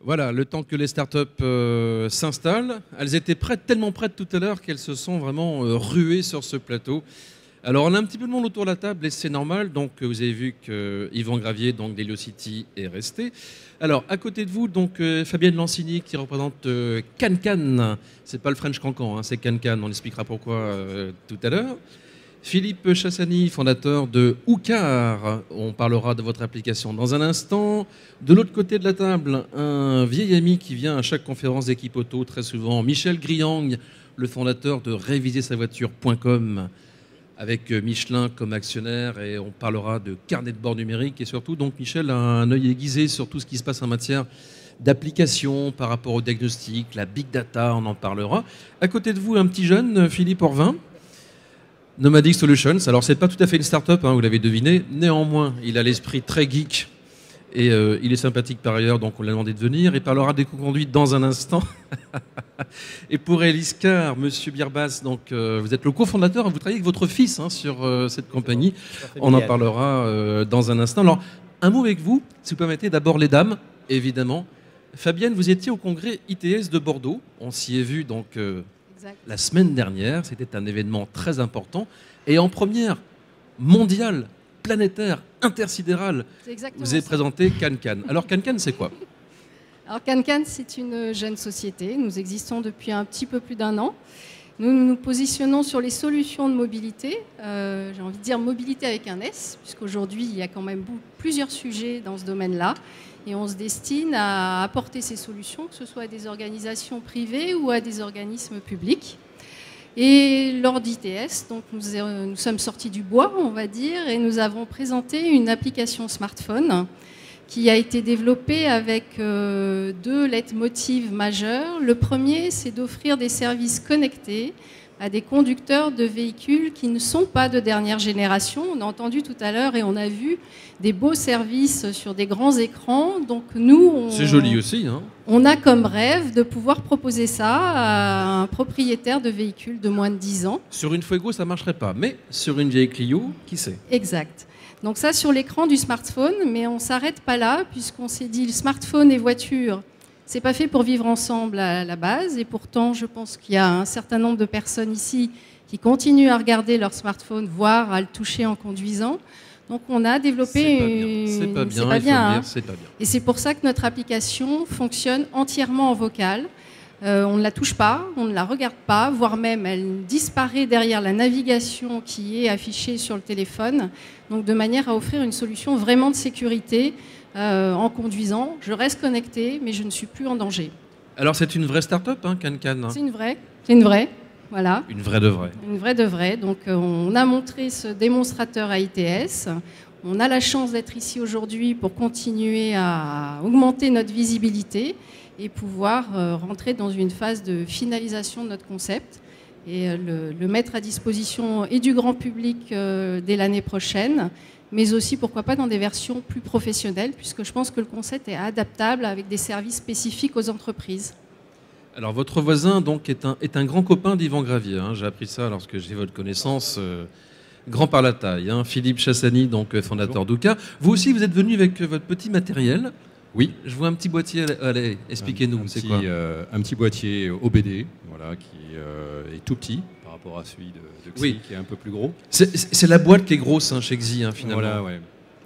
Voilà, le temps que les startups s'installent. Elles étaient prêtes, tellement prêtes tout à l'heure qu'elles se sont vraiment ruées sur ce plateau. Alors, on a un petit peu de monde autour de la table et c'est normal. Donc, vous avez vu que Yvan Gravier, donc d'Heliocity, est resté. Alors, à côté de vous, donc Fabienne Lansigny qui représente CanCan. C'est pas le French Cancan, hein, c'est CanCan. On expliquera pourquoi tout à l'heure. Philippe Chassani, fondateur de Oucar. On parlera de votre application dans un instant. De l'autre côté de la table, un vieil ami qui vient à chaque conférence d'équipe auto très souvent, Michel Griang, le fondateur de révisersavoiture.com, avec Michelin comme actionnaire, et on parlera de carnet de bord numérique. Et surtout, donc, Michel a un œil aiguisé sur tout ce qui se passe en matière d'application par rapport au diagnostic, la big data, on en parlera. À côté de vous, un petit jeune, Philippe Orvin, Nomadic Solutions. Alors, c'est pas tout à fait une start-up, hein, vous l'avez deviné. Néanmoins, il a l'esprit très geek et il est sympathique par ailleurs, donc on l'a demandé de venir. Il parlera des co-conduites dans un instant. Et pour Eliscar, Monsieur Birbas, donc vous êtes le cofondateur, vous travaillez avec votre fils hein, sur cette compagnie. On en parlera dans un instant. Alors, un mot avec vous, si vous permettez, d'abord les dames, évidemment. Fabienne, vous étiez au congrès ITS de Bordeaux. On s'y est vu donc Exact. La semaine dernière, c'était un événement très important et en première mondiale, planétaire, intersidérale. C'est exactement Vous avez ça. présenté CanCan. Alors CanCan, c'est quoi? Alors CanCan, c'est une jeune société. Nous existons depuis un petit peu plus d'1 an. Nous nous positionnons sur les solutions de mobilité. J'ai envie de dire mobilité avec un S, puisqu'aujourd'hui, il y a quand même plusieurs sujets dans ce domaine-là. Et on se destine à apporter ces solutions, que ce soit à des organisations privées ou à des organismes publics. Et lors d'ITS, donc nous sommes sortis du bois, on va dire, et nous avons présenté une application smartphone qui a été développée avec 2 leitmotivs majeurs. Le premier, c'est d'offrir des services connectés à des conducteurs de véhicules qui ne sont pas de dernière génération. On a entendu tout à l'heure et on a vu des beaux services sur des grands écrans. Donc nous, C'est joli aussi, hein? On a comme rêve de pouvoir proposer ça à un propriétaire de véhicules de moins de 10 ans. Sur une Fuego, ça ne marcherait pas, mais sur une vieille Clio, qui sait? Exact. Donc ça sur l'écran du smartphone, mais on ne s'arrête pas là, puisqu'on s'est dit le smartphone et voiture, c'est pas fait pour vivre ensemble à la base. Et pourtant, je pense qu'il y a un certain nombre de personnes ici qui continuent à regarder leur smartphone, voire à le toucher en conduisant. Donc on a développé... C'est pas bien, C'est il pas faut bien, le hein. dire, c'est pas bien. Et c'est pour ça que notre application fonctionne entièrement en vocal. On ne la touche pas, on ne la regarde pas, voire même elle disparaît derrière la navigation qui est affichée sur le téléphone. Donc de manière à offrir une solution vraiment de sécurité en conduisant. Je reste connecté, mais je ne suis plus en danger. Alors c'est une vraie start-up, hein, CanCan? C'est une vraie, voilà. Une vraie de vraie. Une vraie de vraie. Donc on a montré ce démonstrateur à ITS. On a la chance d'être ici aujourd'hui pour continuer à augmenter notre visibilité et pouvoir rentrer dans une phase de finalisation de notre concept et le mettre à disposition et du grand public dès l'année prochaine, mais aussi, pourquoi pas, dans des versions plus professionnelles, puisque je pense que le concept est adaptable avec des services spécifiques aux entreprises. Alors votre voisin donc est un grand copain d'Yvan Gravier, hein. J'ai appris ça lorsque j'ai votre connaissance, grand par la taille, hein. Philippe Chassani, donc fondateur d'Ouka. Vous aussi, vous êtes venu avec votre petit matériel. Oui. Je vois un petit boîtier, allez, expliquez-nous, c'est quoi? Un petit boîtier OBD, voilà, qui est tout petit par rapport à celui de Xi, Oui. qui est un peu plus gros. C'est la boîte qui est grosse, hein, chez Xi, hein, finalement. Voilà, ouais.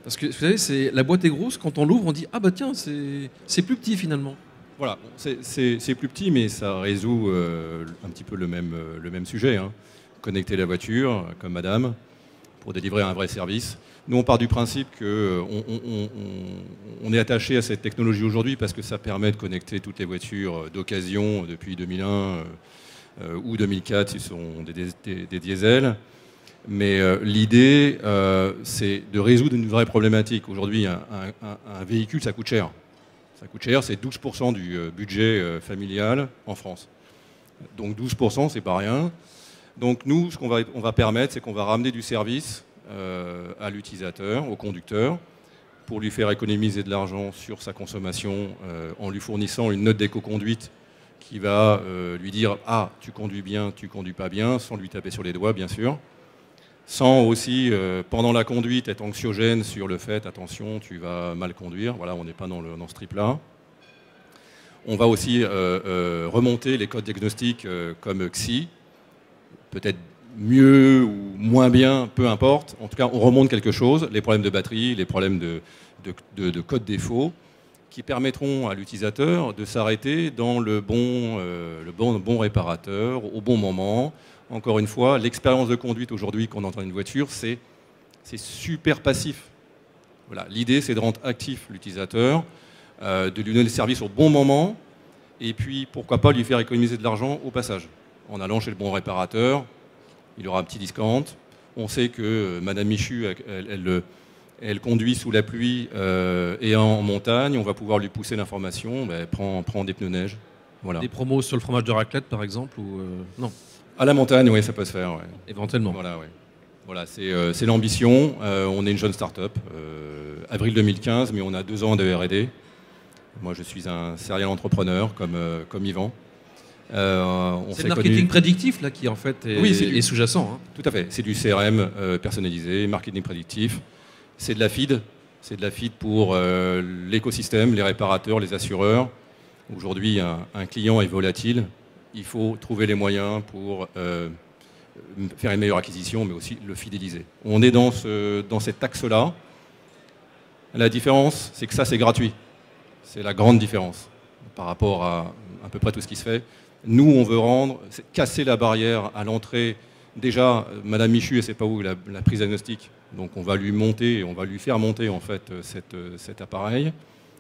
Parce que vous savez, la boîte est grosse, quand on l'ouvre, on dit ah bah tiens, c'est plus petit finalement. Voilà, bon, c'est plus petit, mais ça résout un petit peu le même sujet, hein. Connecter la voiture, comme madame, pour délivrer un vrai service. Nous, on part du principe qu'on est attaché à cette technologie aujourd'hui parce que ça permet de connecter toutes les voitures d'occasion depuis 2001 ou 2004, ce sont des diesels. Mais l'idée, c'est de résoudre une vraie problématique. Aujourd'hui, un véhicule, ça coûte cher. Ça coûte cher, c'est 12% du budget familial en France. Donc 12%, c'est pas rien. Donc nous, ce qu'on va permettre, c'est qu'on va ramener du service à l'utilisateur, au conducteur, pour lui faire économiser de l'argent sur sa consommation en lui fournissant une note d'éco-conduite qui va lui dire « Ah, tu conduis bien, tu conduis pas bien », sans lui taper sur les doigts, bien sûr. Sans aussi, pendant la conduite, être anxiogène sur le fait « Attention, tu vas mal conduire ». Voilà, on n'est pas dans ce trip-là. On va aussi remonter les codes diagnostiques comme Xi, peut-être mieux ou moins bien, peu importe. En tout cas, on remonte quelque chose, les problèmes de batterie, les problèmes de code défaut, qui permettront à l'utilisateur de s'arrêter dans le bon réparateur, au bon moment. Encore une fois, l'expérience de conduite aujourd'hui qu'on entend une voiture, c'est super passif. Voilà. L'idée, c'est de rendre actif l'utilisateur, de lui donner le service au bon moment, et puis, pourquoi pas, lui faire économiser de l'argent au passage. En allant chez le bon réparateur, il aura un petit discount. On sait que Madame Michu, elle conduit sous la pluie et en montagne. On va pouvoir lui pousser l'information. Prends des pneus neige. Voilà. Des promos sur le fromage de raclette, par exemple, ou non? À la montagne, oui, ça peut se faire. Ouais. Éventuellement. Voilà, ouais. Voilà, c'est l'ambition. On est une jeune start-up. Avril 2015, mais on a 2 ans de R&D. Moi, je suis un serial entrepreneur comme Yvan. C'est le marketing prédictif là qui en fait est sous-jacent. Hein. Tout à fait. C'est du CRM personnalisé, marketing prédictif. C'est de la feed. C'est de la feed pour l'écosystème, les réparateurs, les assureurs. Aujourd'hui, un client est volatile. il faut trouver les moyens pour faire une meilleure acquisition, mais aussi le fidéliser. On est dans cet axe-là. La différence, c'est que ça, c'est gratuit. C'est la grande différence par rapport à peu près tout ce qui se fait. Nous, on veut casser la barrière à l'entrée. Déjà, Madame Michu, elle ne sait pas où la prise diagnostique. Donc on va lui faire monter en fait cet appareil.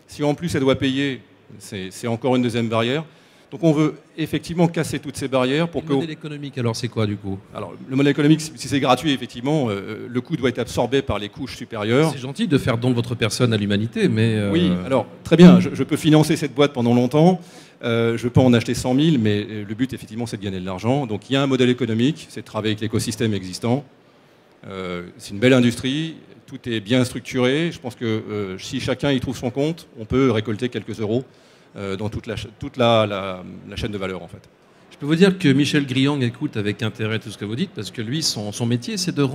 Si en plus elle doit payer, c'est encore une deuxième barrière. Donc on veut effectivement casser toutes ces barrières pour que... Le modèle économique, alors c'est quoi du coup? Alors le modèle économique, si c'est gratuit, effectivement, le coût doit être absorbé par les couches supérieures. C'est gentil de faire don de votre personne à l'humanité, mais... Oui, alors très bien, je peux financer cette boîte pendant longtemps, je peux en acheter 100 000, mais le but effectivement c'est de gagner de l'argent. Donc il y a un modèle économique, c'est de travailler avec l'écosystème existant. C'est une belle industrie, tout est bien structuré. Je pense que si chacun y trouve son compte, on peut récolter quelques euros dans toute la chaîne de valeur en fait. Je peux vous dire que Michel Griang écoute avec intérêt tout ce que vous dites, parce que lui, son métier, c'est de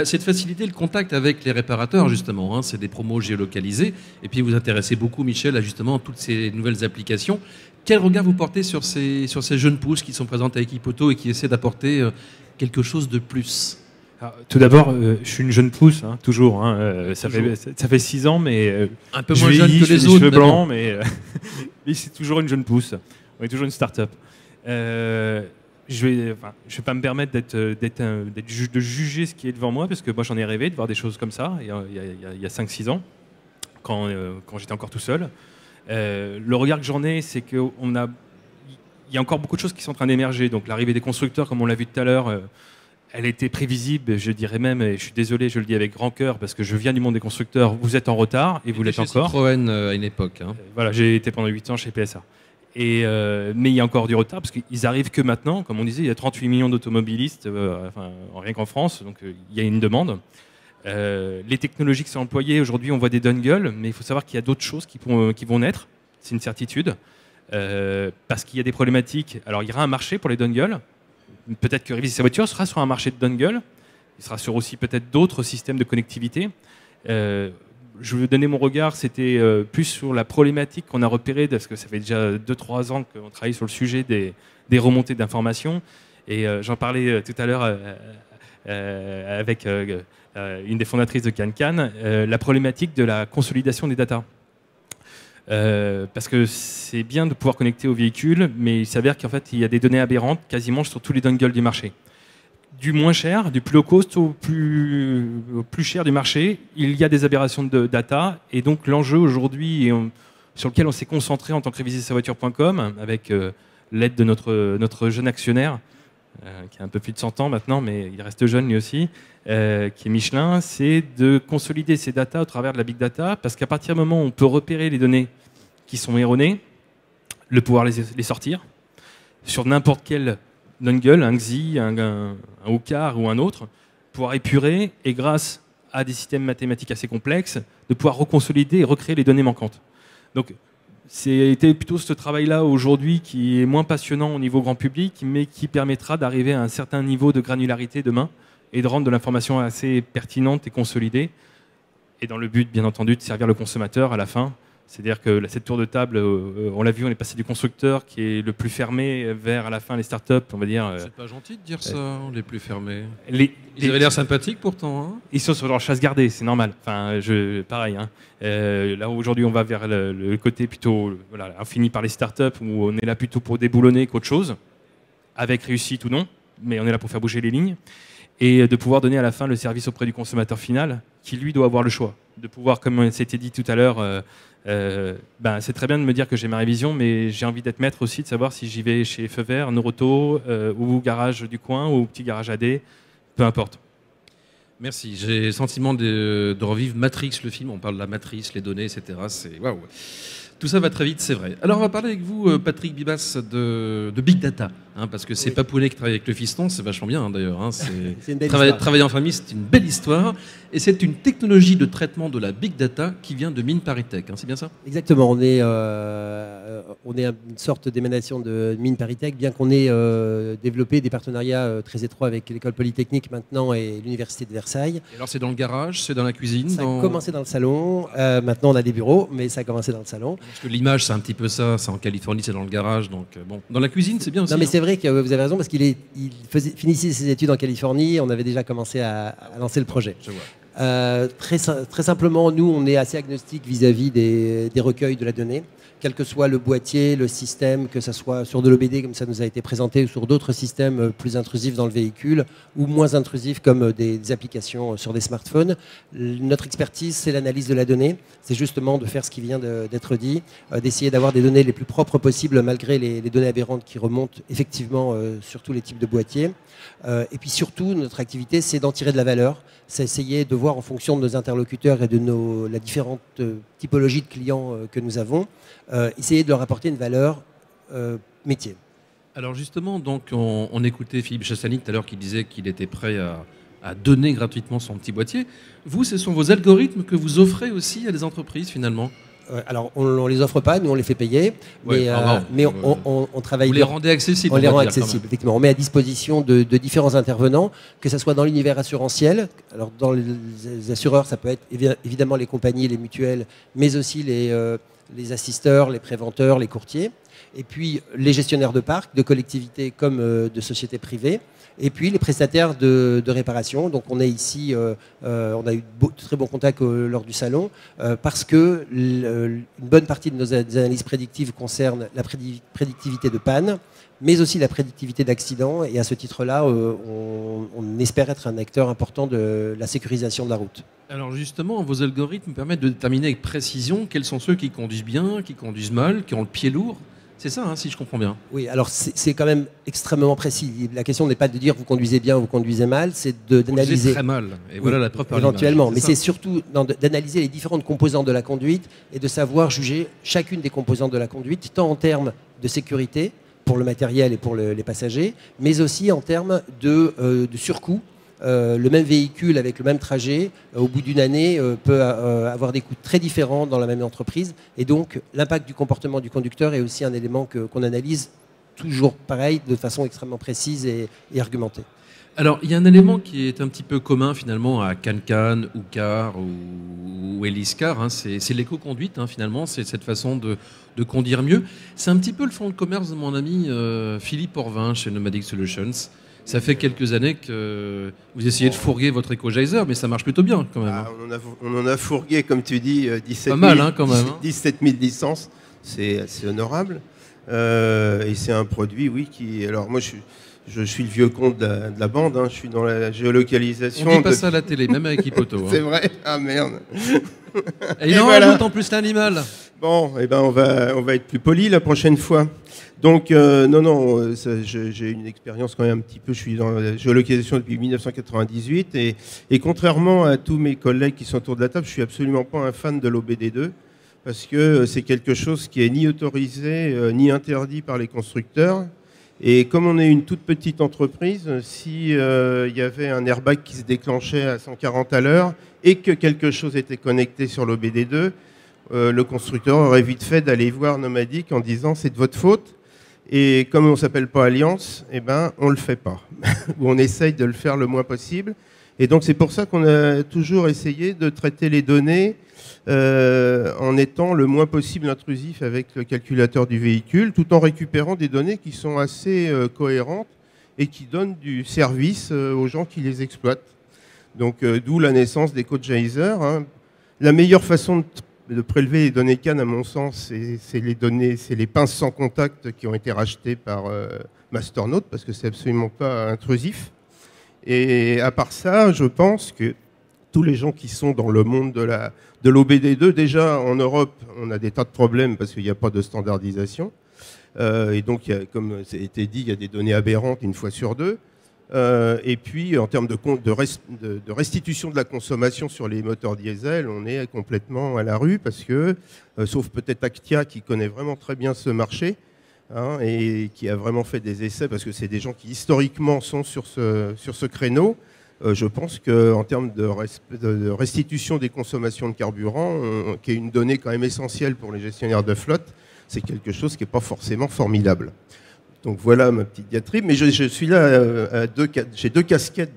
c'est de faciliter le contact avec les réparateurs, justement. Hein. C'est des promos géolocalisés. Et puis, vous intéressez beaucoup, Michel, à justement toutes ces nouvelles applications. Quel regard vous portez sur ces jeunes pousses qui sont présentes à Equipoto et qui essaient d'apporter quelque chose de plus? Alors, tout d'abord, je suis une jeune pousse, hein, toujours. Hein, ça fait 6 ans, mais un peu moins jeune que les autres. Cheveux blancs, mais c'est toujours une jeune pousse. On est toujours une start-up. Je vais pas me permettre de juger ce qui est devant moi, parce que moi j'en ai rêvé de voir des choses comme ça il y a 5-6 ans, quand j'étais encore tout seul. Le regard que j'en ai, c'est qu'il y a encore beaucoup de choses qui sont en train d'émerger. Donc l'arrivée des constructeurs, comme on l'a vu tout à l'heure, elle était prévisible, je dirais même, et je suis désolé, je le dis avec grand cœur, parce que je viens du monde des constructeurs, vous êtes en retard, et vous l'êtes encore. Citroën à une époque. Hein. Voilà, j'ai été pendant 8 ans chez PSA. Mais il y a encore du retard, parce qu'ils arrivent que maintenant, comme on disait, il y a 38 millions d'automobilistes, rien qu'en France, donc il y a une demande. Les technologies qui sont employées, aujourd'hui on voit des dongles, mais il faut savoir qu'il y a d'autres choses qui vont naître, c'est une certitude, parce qu'il y a des problématiques. Alors il y aura un marché pour les dongles. Peut-être que Réviser sa voiture sera sur un marché de dongle. Il sera sur aussi peut-être d'autres systèmes de connectivité. Je veux donner mon regard, c'était plus sur la problématique qu'on a repérée, parce que ça fait déjà 2-3 ans qu'on travaille sur le sujet des remontées d'informations. Et j'en parlais tout à l'heure avec une des fondatrices de CanCan, la problématique de la consolidation des datas. Parce que c'est bien de pouvoir connecter au véhicule, mais il s'avère qu'en fait il y a des données aberrantes quasiment sur tous les dongles du marché. Du moins cher, du plus low cost au plus cher du marché, il y a des aberrations de data, et donc l'enjeu aujourd'hui sur lequel on s'est concentré en tant que révisersavoiture.com, avec l'aide de notre jeune actionnaire, qui a un peu plus de 100 ans maintenant, mais il reste jeune lui aussi, qui est Michelin, c'est de consolider ces datas au travers de la big data, parce qu'à partir du moment où on peut repérer les données qui sont erronées, le pouvoir les sortir sur n'importe quel dongle, un XI, un OCAR ou un autre, pouvoir épurer, et grâce à des systèmes mathématiques assez complexes, de pouvoir reconsolider et recréer les données manquantes. Donc c'était plutôt ce travail-là aujourd'hui qui est moins passionnant au niveau grand public, mais qui permettra d'arriver à un certain niveau de granularité demain et de rendre de l'information assez pertinente et consolidée, et dans le but, bien entendu, de servir le consommateur à la fin. C'est-à-dire que cette tour de table, on l'a vu, on est passé du constructeur qui est le plus fermé vers à la fin les startups, on va dire. C'est pas gentil de dire ça, les plus fermés. Ils avaient l'air sympathiques pourtant. Hein. Ils sont sur leur chasse gardée, c'est normal. Enfin, pareil. Hein. Là aujourd'hui, on va vers le côté plutôt, voilà, on finit par les startups où on est là plutôt pour déboulonner qu'autre chose, avec réussite ou non, mais on est là pour faire bouger les lignes, et de pouvoir donner à la fin le service auprès du consommateur final, qui lui doit avoir le choix, de pouvoir, comme c'était dit tout à l'heure. C'est très bien de me dire que j'ai ma révision, mais j'ai envie d'être maître aussi, de savoir si j'y vais chez Feu Vert, Neuroto, ou garage du coin, ou petit garage AD, peu importe. Merci. J'ai le sentiment de revivre Matrix, le film. On parle de la matrice, les données, etc. C'est waouh. Tout ça va très vite, c'est vrai. Alors, on va parler avec vous, Patrick Bibas, de Big Data, hein, parce que c'est Papounet qui travaille avec le fiston, c'est vachement bien, hein, d'ailleurs. Hein, travailler en famille, c'est une belle histoire. Et c'est une technologie de traitement de la Big Data qui vient de Mines ParisTech, hein, c'est bien ça? Exactement. On est une sorte d'émanation de Mines ParisTech, bien qu'on ait développé des partenariats très étroits avec l'École Polytechnique maintenant et l'Université de Versailles. Et alors, c'est dans le garage, c'est dans la cuisine? Ça a commencé dans le salon. Maintenant, on a des bureaux, mais ça a commencé dans le salon. Parce que l'image, c'est un petit peu ça. C'est en Californie, c'est dans le garage. Donc, bon. Dans la cuisine, c'est bien aussi. Non, mais hein. c'est vrai que vous avez raison, parce qu'il finissait ses études en Californie. On avait déjà commencé à lancer le projet. Je vois. Très simplement, nous, on est assez agnostique vis-à-vis des recueils de la donnée. Quel que soit le boîtier, le système, que ce soit sur de l'OBD comme ça nous a été présenté, ou sur d'autres systèmes plus intrusifs dans le véhicule, ou moins intrusifs comme des applications sur des smartphones. Notre expertise, c'est l'analyse de la donnée. C'est justement de faire ce qui vient d'être dit, d'essayer d'avoir des données les plus propres possibles malgré les données aberrantes qui remontent effectivement sur tous les types de boîtiers. Et puis surtout, notre activité, c'est d'en tirer de la valeur. C'est essayer de voir en fonction de nos interlocuteurs et de la différente typologie de clients que nous avons, essayer de leur apporter une valeur métier. Alors justement, donc, on écoutait Philippe Chassani tout à l'heure qui disait qu'il était prêt à donner gratuitement son petit boîtier. Vous, ce sont vos algorithmes que vous offrez aussi à des entreprises finalement? Alors, on ne les offre pas, nous on les fait payer, ouais, mais on travaille. Vous les rendez accessibles. On les rend accessibles, effectivement. On met à disposition de différents intervenants, que ce soit dans l'univers assurantiel. Alors, dans les assureurs, ça peut être évidemment les compagnies, les mutuelles, mais aussi les assisteurs, les préventeurs, les courtiers. Et puis, les gestionnaires de parcs, de collectivités comme de sociétés privées. Et puis les prestataires de réparation. Donc on est ici, on a eu de très bons contacts lors du salon, parce que une bonne partie de nos analyses prédictives concerne la prédictivité de panne, mais aussi la prédictivité d'accident. Et à ce titre-là, on espère être un acteur important de la sécurisation de la route. Alors justement, vos algorithmes permettent de déterminer avec précision quels sont ceux qui conduisent bien, qui conduisent mal, qui ont le pied lourd. C'est ça, hein, si je comprends bien. Oui, alors c'est quand même extrêmement précis. La question n'est pas de dire vous conduisez bien ou vous conduisez mal, c'est d'analyser. Très mal, et voilà la preuve par éventuellement, mais c'est surtout d'analyser les différentes composantes de la conduite et de savoir juger chacune des composantes de la conduite, tant en termes de sécurité pour le matériel et pour les passagers, mais aussi en termes de surcoût. Le même véhicule avec le même trajet, au bout d'une année, peut avoir des coûts très différents dans la même entreprise. Et donc, l'impact du comportement du conducteur est aussi un élément qu'on analyse toujours pareil, de façon extrêmement précise et argumentée. Alors, il y a un élément qui est un petit peu commun finalement à CanCan, ou Car ou Eliscar, hein, c'est l'éco-conduite finalement, c'est cette façon de conduire mieux. C'est un petit peu le fonds de commerce de mon ami Philippe Orvin chez Nomadic Solutions. Ça fait quelques années que vous essayez de fourguer votre EcoGeyser, mais ça marche plutôt bien quand même. Ah, on en a fourgué, comme tu dis, 17 000 licences. C'est honorable. Et c'est un produit, oui, qui... Alors moi, je suis le vieux con de la bande. Je suis dans la géolocalisation. On dit pas ça à la télé, même avec Hippoto. C'est vrai? Ah merde. Et il en rajoute en plus l'animal. Bon, eh ben on va être plus poli la prochaine fois. Donc, j'ai une expérience quand même un petit peu. Je suis dans la géolocalisation depuis 1998 et contrairement à tous mes collègues qui sont autour de la table, je suis absolument pas un fan de l'OBD2 parce que c'est quelque chose qui est ni autorisé ni interdit par les constructeurs. Et comme on est une toute petite entreprise, si y avait un airbag qui se déclenchait à 140 à l'heure et que quelque chose était connecté sur l'OBD2, le constructeur aurait vite fait d'aller voir Nomadic en disant c'est de votre faute. Et comme on ne s'appelle pas Alliance, eh ben, on ne le fait pas. Ou on essaye de le faire le moins possible. Et donc c'est pour ça qu'on a toujours essayé de traiter les données en étant le moins possible intrusif avec le calculateur du véhicule, tout en récupérant des données qui sont assez cohérentes et qui donnent du service aux gens qui les exploitent. Donc d'où la naissance d'EcoGeyser. La meilleure façon de prélever les données CAN, à mon sens, c'est les pinces sans contact qui ont été rachetées par Masternaut, parce que c'est absolument pas intrusif. Et à part ça, je pense que tous les gens qui sont dans le monde de l'OBD2, déjà en Europe, on a des tas de problèmes parce qu'il n'y a pas de standardisation. Et donc, comme ça a été dit, il y a des données aberrantes une fois sur deux. Et puis, en termes de restitution de la consommation sur les moteurs diesel, on est complètement à la rue parce que, sauf peut-être Actia qui connaît vraiment très bien ce marché et qui a vraiment fait des essais parce que c'est des gens qui historiquement sont sur ce créneau. Je pense qu'en termes de restitution des consommations de carburant, qui est une donnée quand même essentielle pour les gestionnaires de flotte, c'est quelque chose qui n'est pas forcément formidable. Donc voilà ma petite diatribe, mais je suis là, j'ai deux casquettes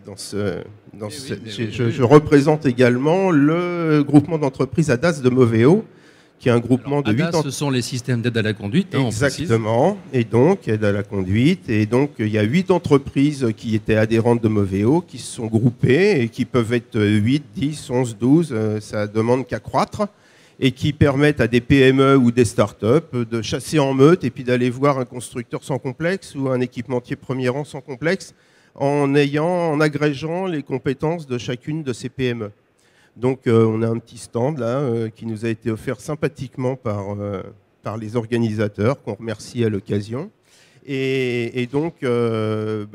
je représente également le groupement d'entreprises ADAS de Moveo, qui est un groupement de 8 ADAS, ce sont les systèmes d'aide à la conduite. Hein, exactement, et donc aide à la conduite. Et donc il y a 8 entreprises qui étaient adhérentes de Moveo, qui se sont groupées et qui peuvent être 8, 10, 11, 12, ça demande qu'à croître, et qui permettent à des PME ou des startups de chasser en meute et puis d'aller voir un constructeur sans complexe ou un équipementier premier rang sans complexe en agrégeant les compétences de chacune de ces PME. Donc on a un petit stand là qui nous a été offert sympathiquement par les organisateurs, qu'on remercie à l'occasion. Et donc on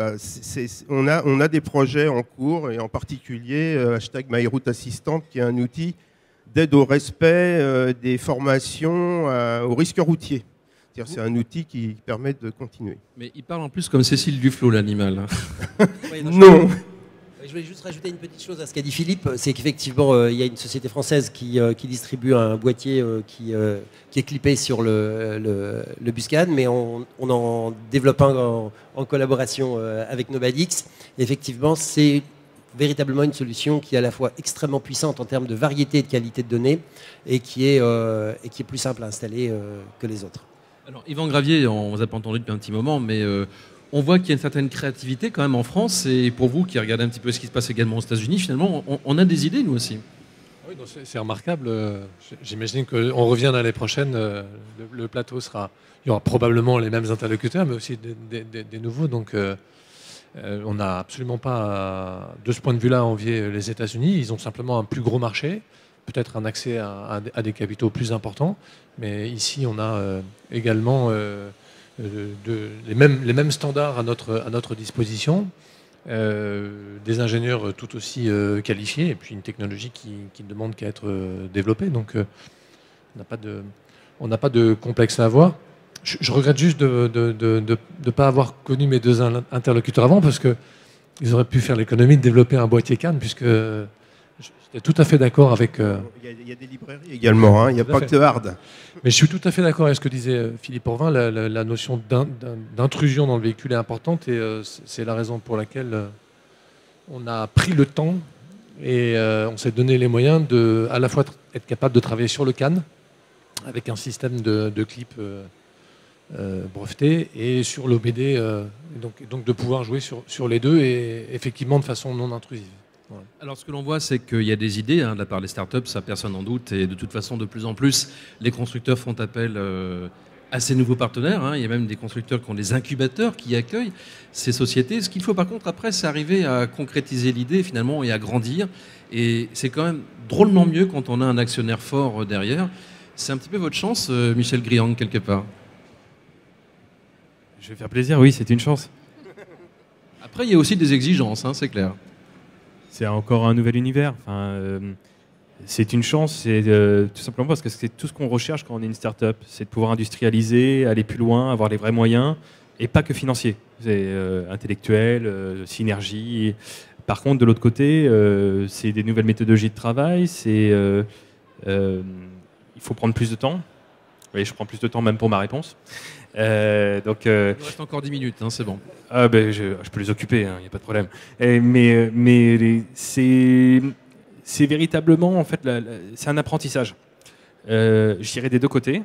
a des projets en cours, et en particulier #MyRouteAssistant, qui est un outil d'aide au respect des formations au risque routier. C'est un outil qui permet de continuer. Mais il parle en plus comme Cécile Duflot, l'animal. Non. Je voulais juste rajouter une petite chose à ce qu'a dit Philippe, c'est qu'effectivement, il y a une société française qui distribue un boîtier qui est clippé sur le Buscan, mais on en développe un en collaboration avec Nobadix. Effectivement, c'est véritablement une solution qui est à la fois extrêmement puissante en termes de variété et de qualité de données, et qui est plus simple à installer que les autres. Alors, Yvan Gravier, on ne vous a pas entendu depuis un petit moment, mais on voit qu'il y a une certaine créativité quand même en France, et pour vous qui regardez un petit peu ce qui se passe également aux États-Unis, finalement, on a des idées, nous aussi. Oui, c'est remarquable. J'imagine qu'on revient l'année prochaine, le plateau sera... Il y aura probablement les mêmes interlocuteurs, mais aussi des nouveaux. Donc, on n'a absolument pas, de ce point de vue-là, à envier les États-Unis. Ils ont simplement un plus gros marché, peut-être un accès à des capitaux plus importants. Mais ici, on a également les mêmes standards à notre disposition, des ingénieurs tout aussi qualifiés, et puis une technologie qui ne demande qu'à être développée. Donc, on n'a pas de complexe à avoir. Je regrette juste de ne pas avoir connu mes deux interlocuteurs avant, parce qu'ils auraient pu faire l'économie de développer un boîtier CAN, puisque j'étais tout à fait d'accord avec... Il y a des librairies également, hein, il n'y a pas que hard. Mais je suis tout à fait d'accord avec ce que disait Philippe Orvin, la notion d'intrusion dans le véhicule est importante, et c'est la raison pour laquelle on a pris le temps et on s'est donné les moyens de à la fois être capable de travailler sur le CAN, avec un système de clip breveté, et sur l'OBD, donc de pouvoir jouer sur les deux, et effectivement de façon non intrusive. Voilà. Alors ce que l'on voit, c'est qu'il y a des idées de la part des startups, ça personne n'en doute, et de toute façon, de plus en plus, les constructeurs font appel à ces nouveaux partenaires. Il y a même des constructeurs qui ont des incubateurs qui accueillent ces sociétés. Ce qu'il faut par contre après, c'est arriver à concrétiser l'idée finalement et à grandir. Et c'est quand même drôlement mieux quand on a un actionnaire fort derrière. C'est un petit peu votre chance, Michel Griang, quelque part. Je vais faire plaisir, oui, c'est une chance. Après, il y a aussi des exigences, c'est clair. C'est encore un nouvel univers. Enfin, c'est une chance, c'est tout simplement parce que c'est tout ce qu'on recherche quand on est une start-up. C'est de pouvoir industrialiser, aller plus loin, avoir les vrais moyens, et pas que financiers. C'est intellectuel, synergie. Par contre, de l'autre côté, c'est des nouvelles méthodologies de travail. Il faut prendre plus de temps. Oui, je prends plus de temps même pour ma réponse. Il nous reste encore 10 minutes, c'est bon. Ah, je peux les occuper, il n'y a pas de problème. Mais c'est véritablement, en fait, c'est un apprentissage. Je dirais des deux côtés,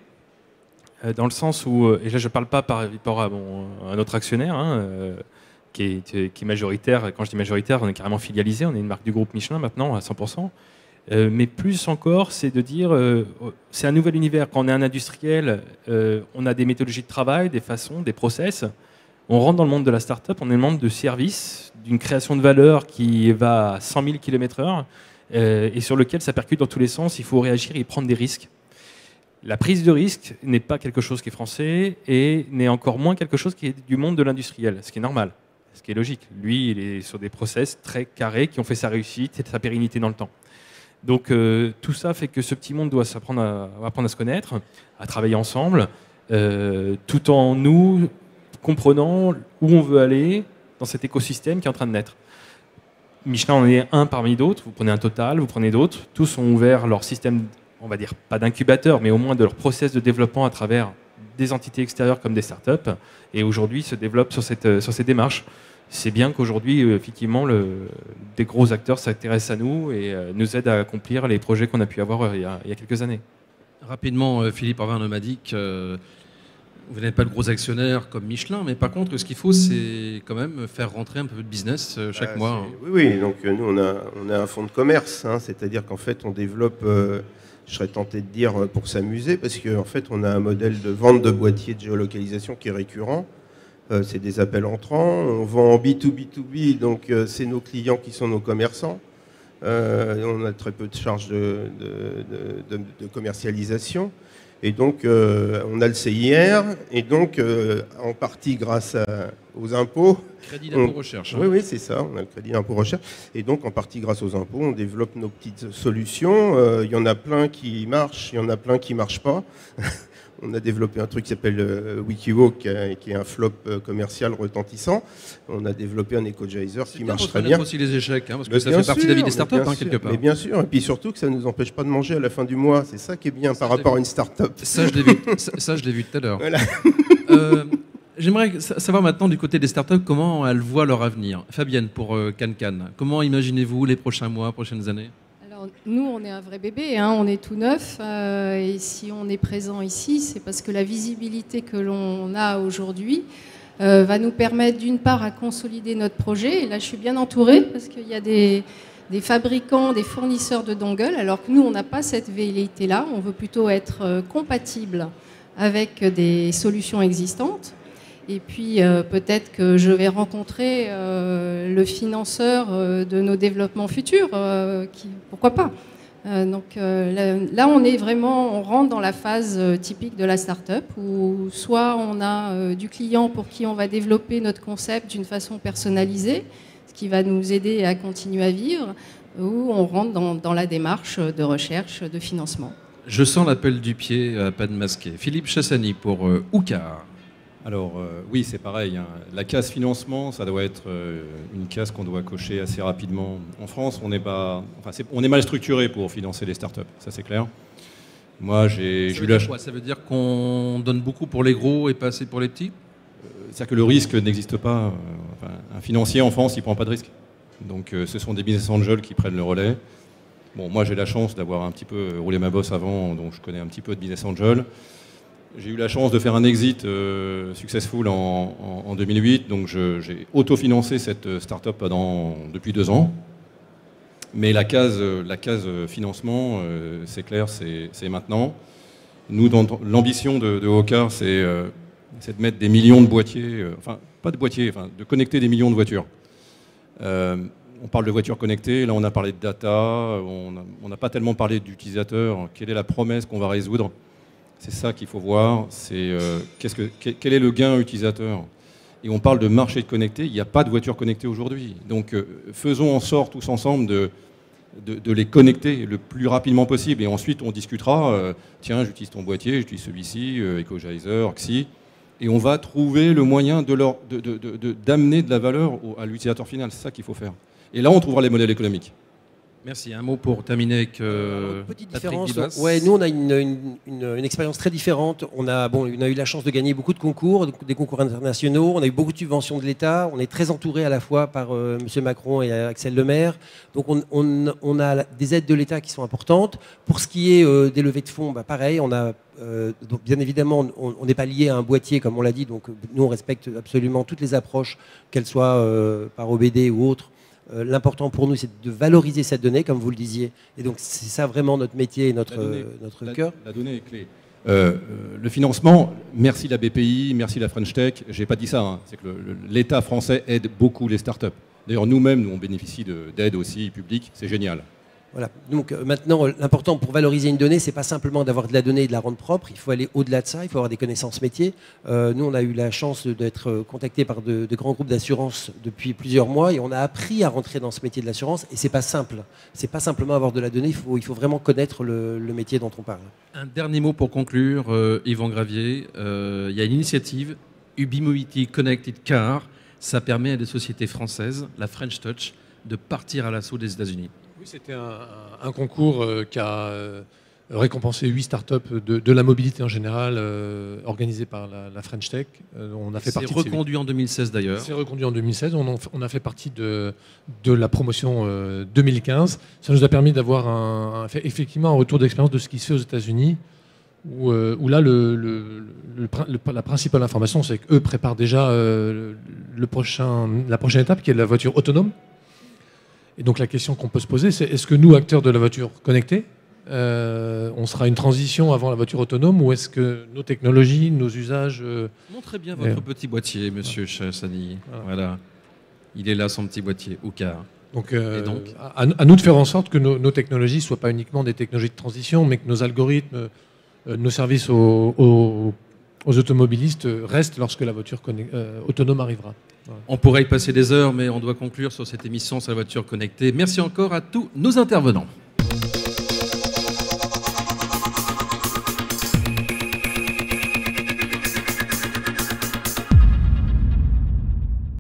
dans le sens où, et là je ne parle pas par rapport à un autre actionnaire, qui est majoritaire. Quand je dis majoritaire, on est carrément filialisé, on est une marque du groupe Michelin maintenant à 100%. Mais plus encore, c'est de dire, c'est un nouvel univers. Quand on est un industriel, on a des méthodologies de travail, des façons, des process. On rentre dans le monde de la start-up, on est le monde de service, d'une création de valeur qui va à 100 000 km/h et sur lequel ça percute dans tous les sens. Il faut réagir et prendre des risques. La prise de risque n'est pas quelque chose qui est français et n'est encore moins quelque chose qui est du monde de l'industriel, ce qui est normal, ce qui est logique. Lui, il est sur des process très carrés qui ont fait sa réussite et sa pérennité dans le temps. Donc tout ça fait que ce petit monde doit apprendre à se connaître, à travailler ensemble, tout en nous comprenant où on veut aller dans cet écosystème qui est en train de naître. Michelin en est un parmi d'autres, vous prenez un Total, vous prenez d'autres, tous ont ouvert leur système, on va dire pas d'incubateur, mais au moins de leur process de développement à travers des entités extérieures comme des startups, et aujourd'hui se développent sur cette démarche. C'est bien qu'aujourd'hui, effectivement, des gros acteurs s'intéressent à nous et nous aident à accomplir les projets qu'on a pu avoir il y a quelques années. Rapidement, Philippe Arvin-Nomadic, vous n'êtes pas de gros actionnaires comme Michelin, mais par contre, ce qu'il faut, c'est quand même faire rentrer un peu de business chaque mois. Oui, donc nous, on a un fonds de commerce, hein, c'est-à-dire qu'en fait, on développe, je serais tenté de dire, pour s'amuser, parce qu'en fait, on a un modèle de vente de boîtiers de géolocalisation qui est récurrent. C'est des appels entrants. On vend en B2B2B, donc c'est nos clients qui sont nos commerçants. On a très peu de charges de commercialisation. Et donc, on a le CIR, et donc, en partie grâce aux impôts... Crédit d'impôt recherche. Hein. Oui, c'est ça, on a le crédit d'impôt recherche. Et donc, en partie grâce aux impôts, on développe nos petites solutions. Il y en a plein qui marchent, il y en a plein qui ne marchent pas. On a développé un truc qui s'appelle Wikiwalk, qui est un flop commercial retentissant. On a développé un EcoGeyser qui marche très bien. aussi les échecs, hein, parce que ça fait partie de la vie des startups, hein, quelque part. Mais bien sûr, et puis surtout que ça ne nous empêche pas de manger à la fin du mois. C'est ça qui est bien par rapport à une startup. Ça, je l'ai vu, je l'ai vu tout à l'heure. Voilà. J'aimerais savoir maintenant du côté des startups comment elles voient leur avenir. Fabienne, pour CanCan, comment imaginez-vous les prochains mois, prochaines années ? Alors, nous, on est un vrai bébé, hein, on est tout neuf. Et si on est présent ici, c'est parce que la visibilité que l'on a aujourd'hui va nous permettre d'une part à consolider notre projet. Et là, je suis bien entourée parce qu'il y a des fabricants, des fournisseurs de dongles, alors que nous, on n'a pas cette velléité-là. On veut plutôt être compatible avec des solutions existantes. Et puis, peut-être que je vais rencontrer le financeur de nos développements futurs. Pourquoi pas donc là, on rentre dans la phase typique de la start-up où soit on a du client pour qui on va développer notre concept d'une façon personnalisée, ce qui va nous aider à continuer à vivre, ou on rentre dans la démarche de recherche, de financement. Je sens l'appel du pied à peine masqué. Philippe Chassani pour Oucar. Alors oui, c'est pareil, hein. La case financement, ça doit être une case qu'on doit cocher assez rapidement. En France, on est mal structuré pour financer les startups, ça c'est clair. Moi, Ça veut dire qu'on donne beaucoup pour les gros et pas assez pour les petits ? C'est-à-dire que le risque n'existe pas. Un financier en France, il ne prend pas de risque. Donc ce sont des business angels qui prennent le relais. Bon, moi j'ai la chance d'avoir un petit peu roulé ma bosse avant, donc je connais un petit peu de business angel. J'ai eu la chance de faire un exit successful en 2008, donc j'ai autofinancé cette start-up depuis 2 ans. Mais la case financement, c'est clair, c'est maintenant. Nous, l'ambition de Oucar, c'est de mettre des millions de boîtiers, de connecter des millions de voitures. On parle de voitures connectées, là on a parlé de data, on n'a pas tellement parlé d'utilisateurs. Quelle est la promesse qu'on va résoudre ? C'est ça qu'il faut voir, c'est quel est le gain utilisateur. Et on parle de marché connecté, il n'y a pas de voitures connectées aujourd'hui. Donc faisons en sorte tous ensemble de les connecter le plus rapidement possible. Et ensuite on discutera, tiens j'utilise ton boîtier, j'utilise celui-ci, EcoGeyser, Xi. Et on va trouver le moyen d'amener de la valeur à l'utilisateur final. C'est ça qu'il faut faire. Et là on trouvera les modèles économiques. Merci. Un mot pour terminer avec petite Patrick différence. Dibas. Ouais, nous on a une expérience très différente. On a eu la chance de gagner beaucoup de concours, des concours internationaux. On a eu beaucoup de subventions de l'État. On est très entouré à la fois par M. Macron et Axel Lemaire. Donc on a des aides de l'État qui sont importantes. Pour ce qui est des levées de fonds, pareil. On a donc bien évidemment, on n'est pas lié à un boîtier comme on l'a dit. Donc nous on respecte absolument toutes les approches, qu'elles soient par OBD ou autres. L'important pour nous, c'est de valoriser cette donnée, comme vous le disiez. Et donc, c'est ça vraiment notre métier et notre cœur. La donnée est clé. Le financement, merci la BPI, merci la French Tech. Je n'ai pas dit ça. Hein. C'est que l'État français aide beaucoup les startups. D'ailleurs, nous-mêmes, on bénéficie d'aide aussi publique. C'est génial. Voilà. Donc maintenant, l'important pour valoriser une donnée, c'est pas simplement d'avoir de la donnée et de la rendre propre. Il faut aller au-delà de ça. Il faut avoir des connaissances métiers. Nous, on a eu la chance d'être contactés par de grands groupes d'assurance depuis plusieurs mois et on a appris à rentrer dans ce métier de l'assurance. Et c'est pas simple. C'est pas simplement avoir de la donnée. Il faut vraiment connaître le métier dont on parle. Un dernier mot pour conclure, Yvan Gravier. Il y a une initiative, Ubimobility Connected Car. Ça permet à des sociétés françaises, la French Touch, de partir à l'assaut des États-Unis. Oui, c'était un concours qui a récompensé 8 startups de la mobilité en général, organisé par la French Tech. On a fait partie. C'est reconduit en 2016 d'ailleurs. C'est reconduit en 2016. On a fait partie de la promotion 2015. Ça nous a permis d'avoir effectivement un retour d'expérience de ce qui se fait aux États-Unis. où là, la principale information, c'est qu'eux préparent déjà la prochaine étape, qui est la voiture autonome. Et donc la question qu'on peut se poser, c'est est-ce que nous, acteurs de la voiture connectée, on sera une transition avant la voiture autonome, ou est-ce que nos technologies, nos usages... Montrez bien votre petit boîtier, monsieur Chassani. Voilà. Il est là, son petit boîtier, au cas. Donc, à nous de faire en sorte que nos technologies ne soient pas uniquement des technologies de transition, mais que nos algorithmes, nos services aux automobilistes restent lorsque la voiture autonome arrivera. Voilà. On pourrait y passer des heures, mais on doit conclure sur cette émission sur la voiture connectée. Merci encore à tous nos intervenants.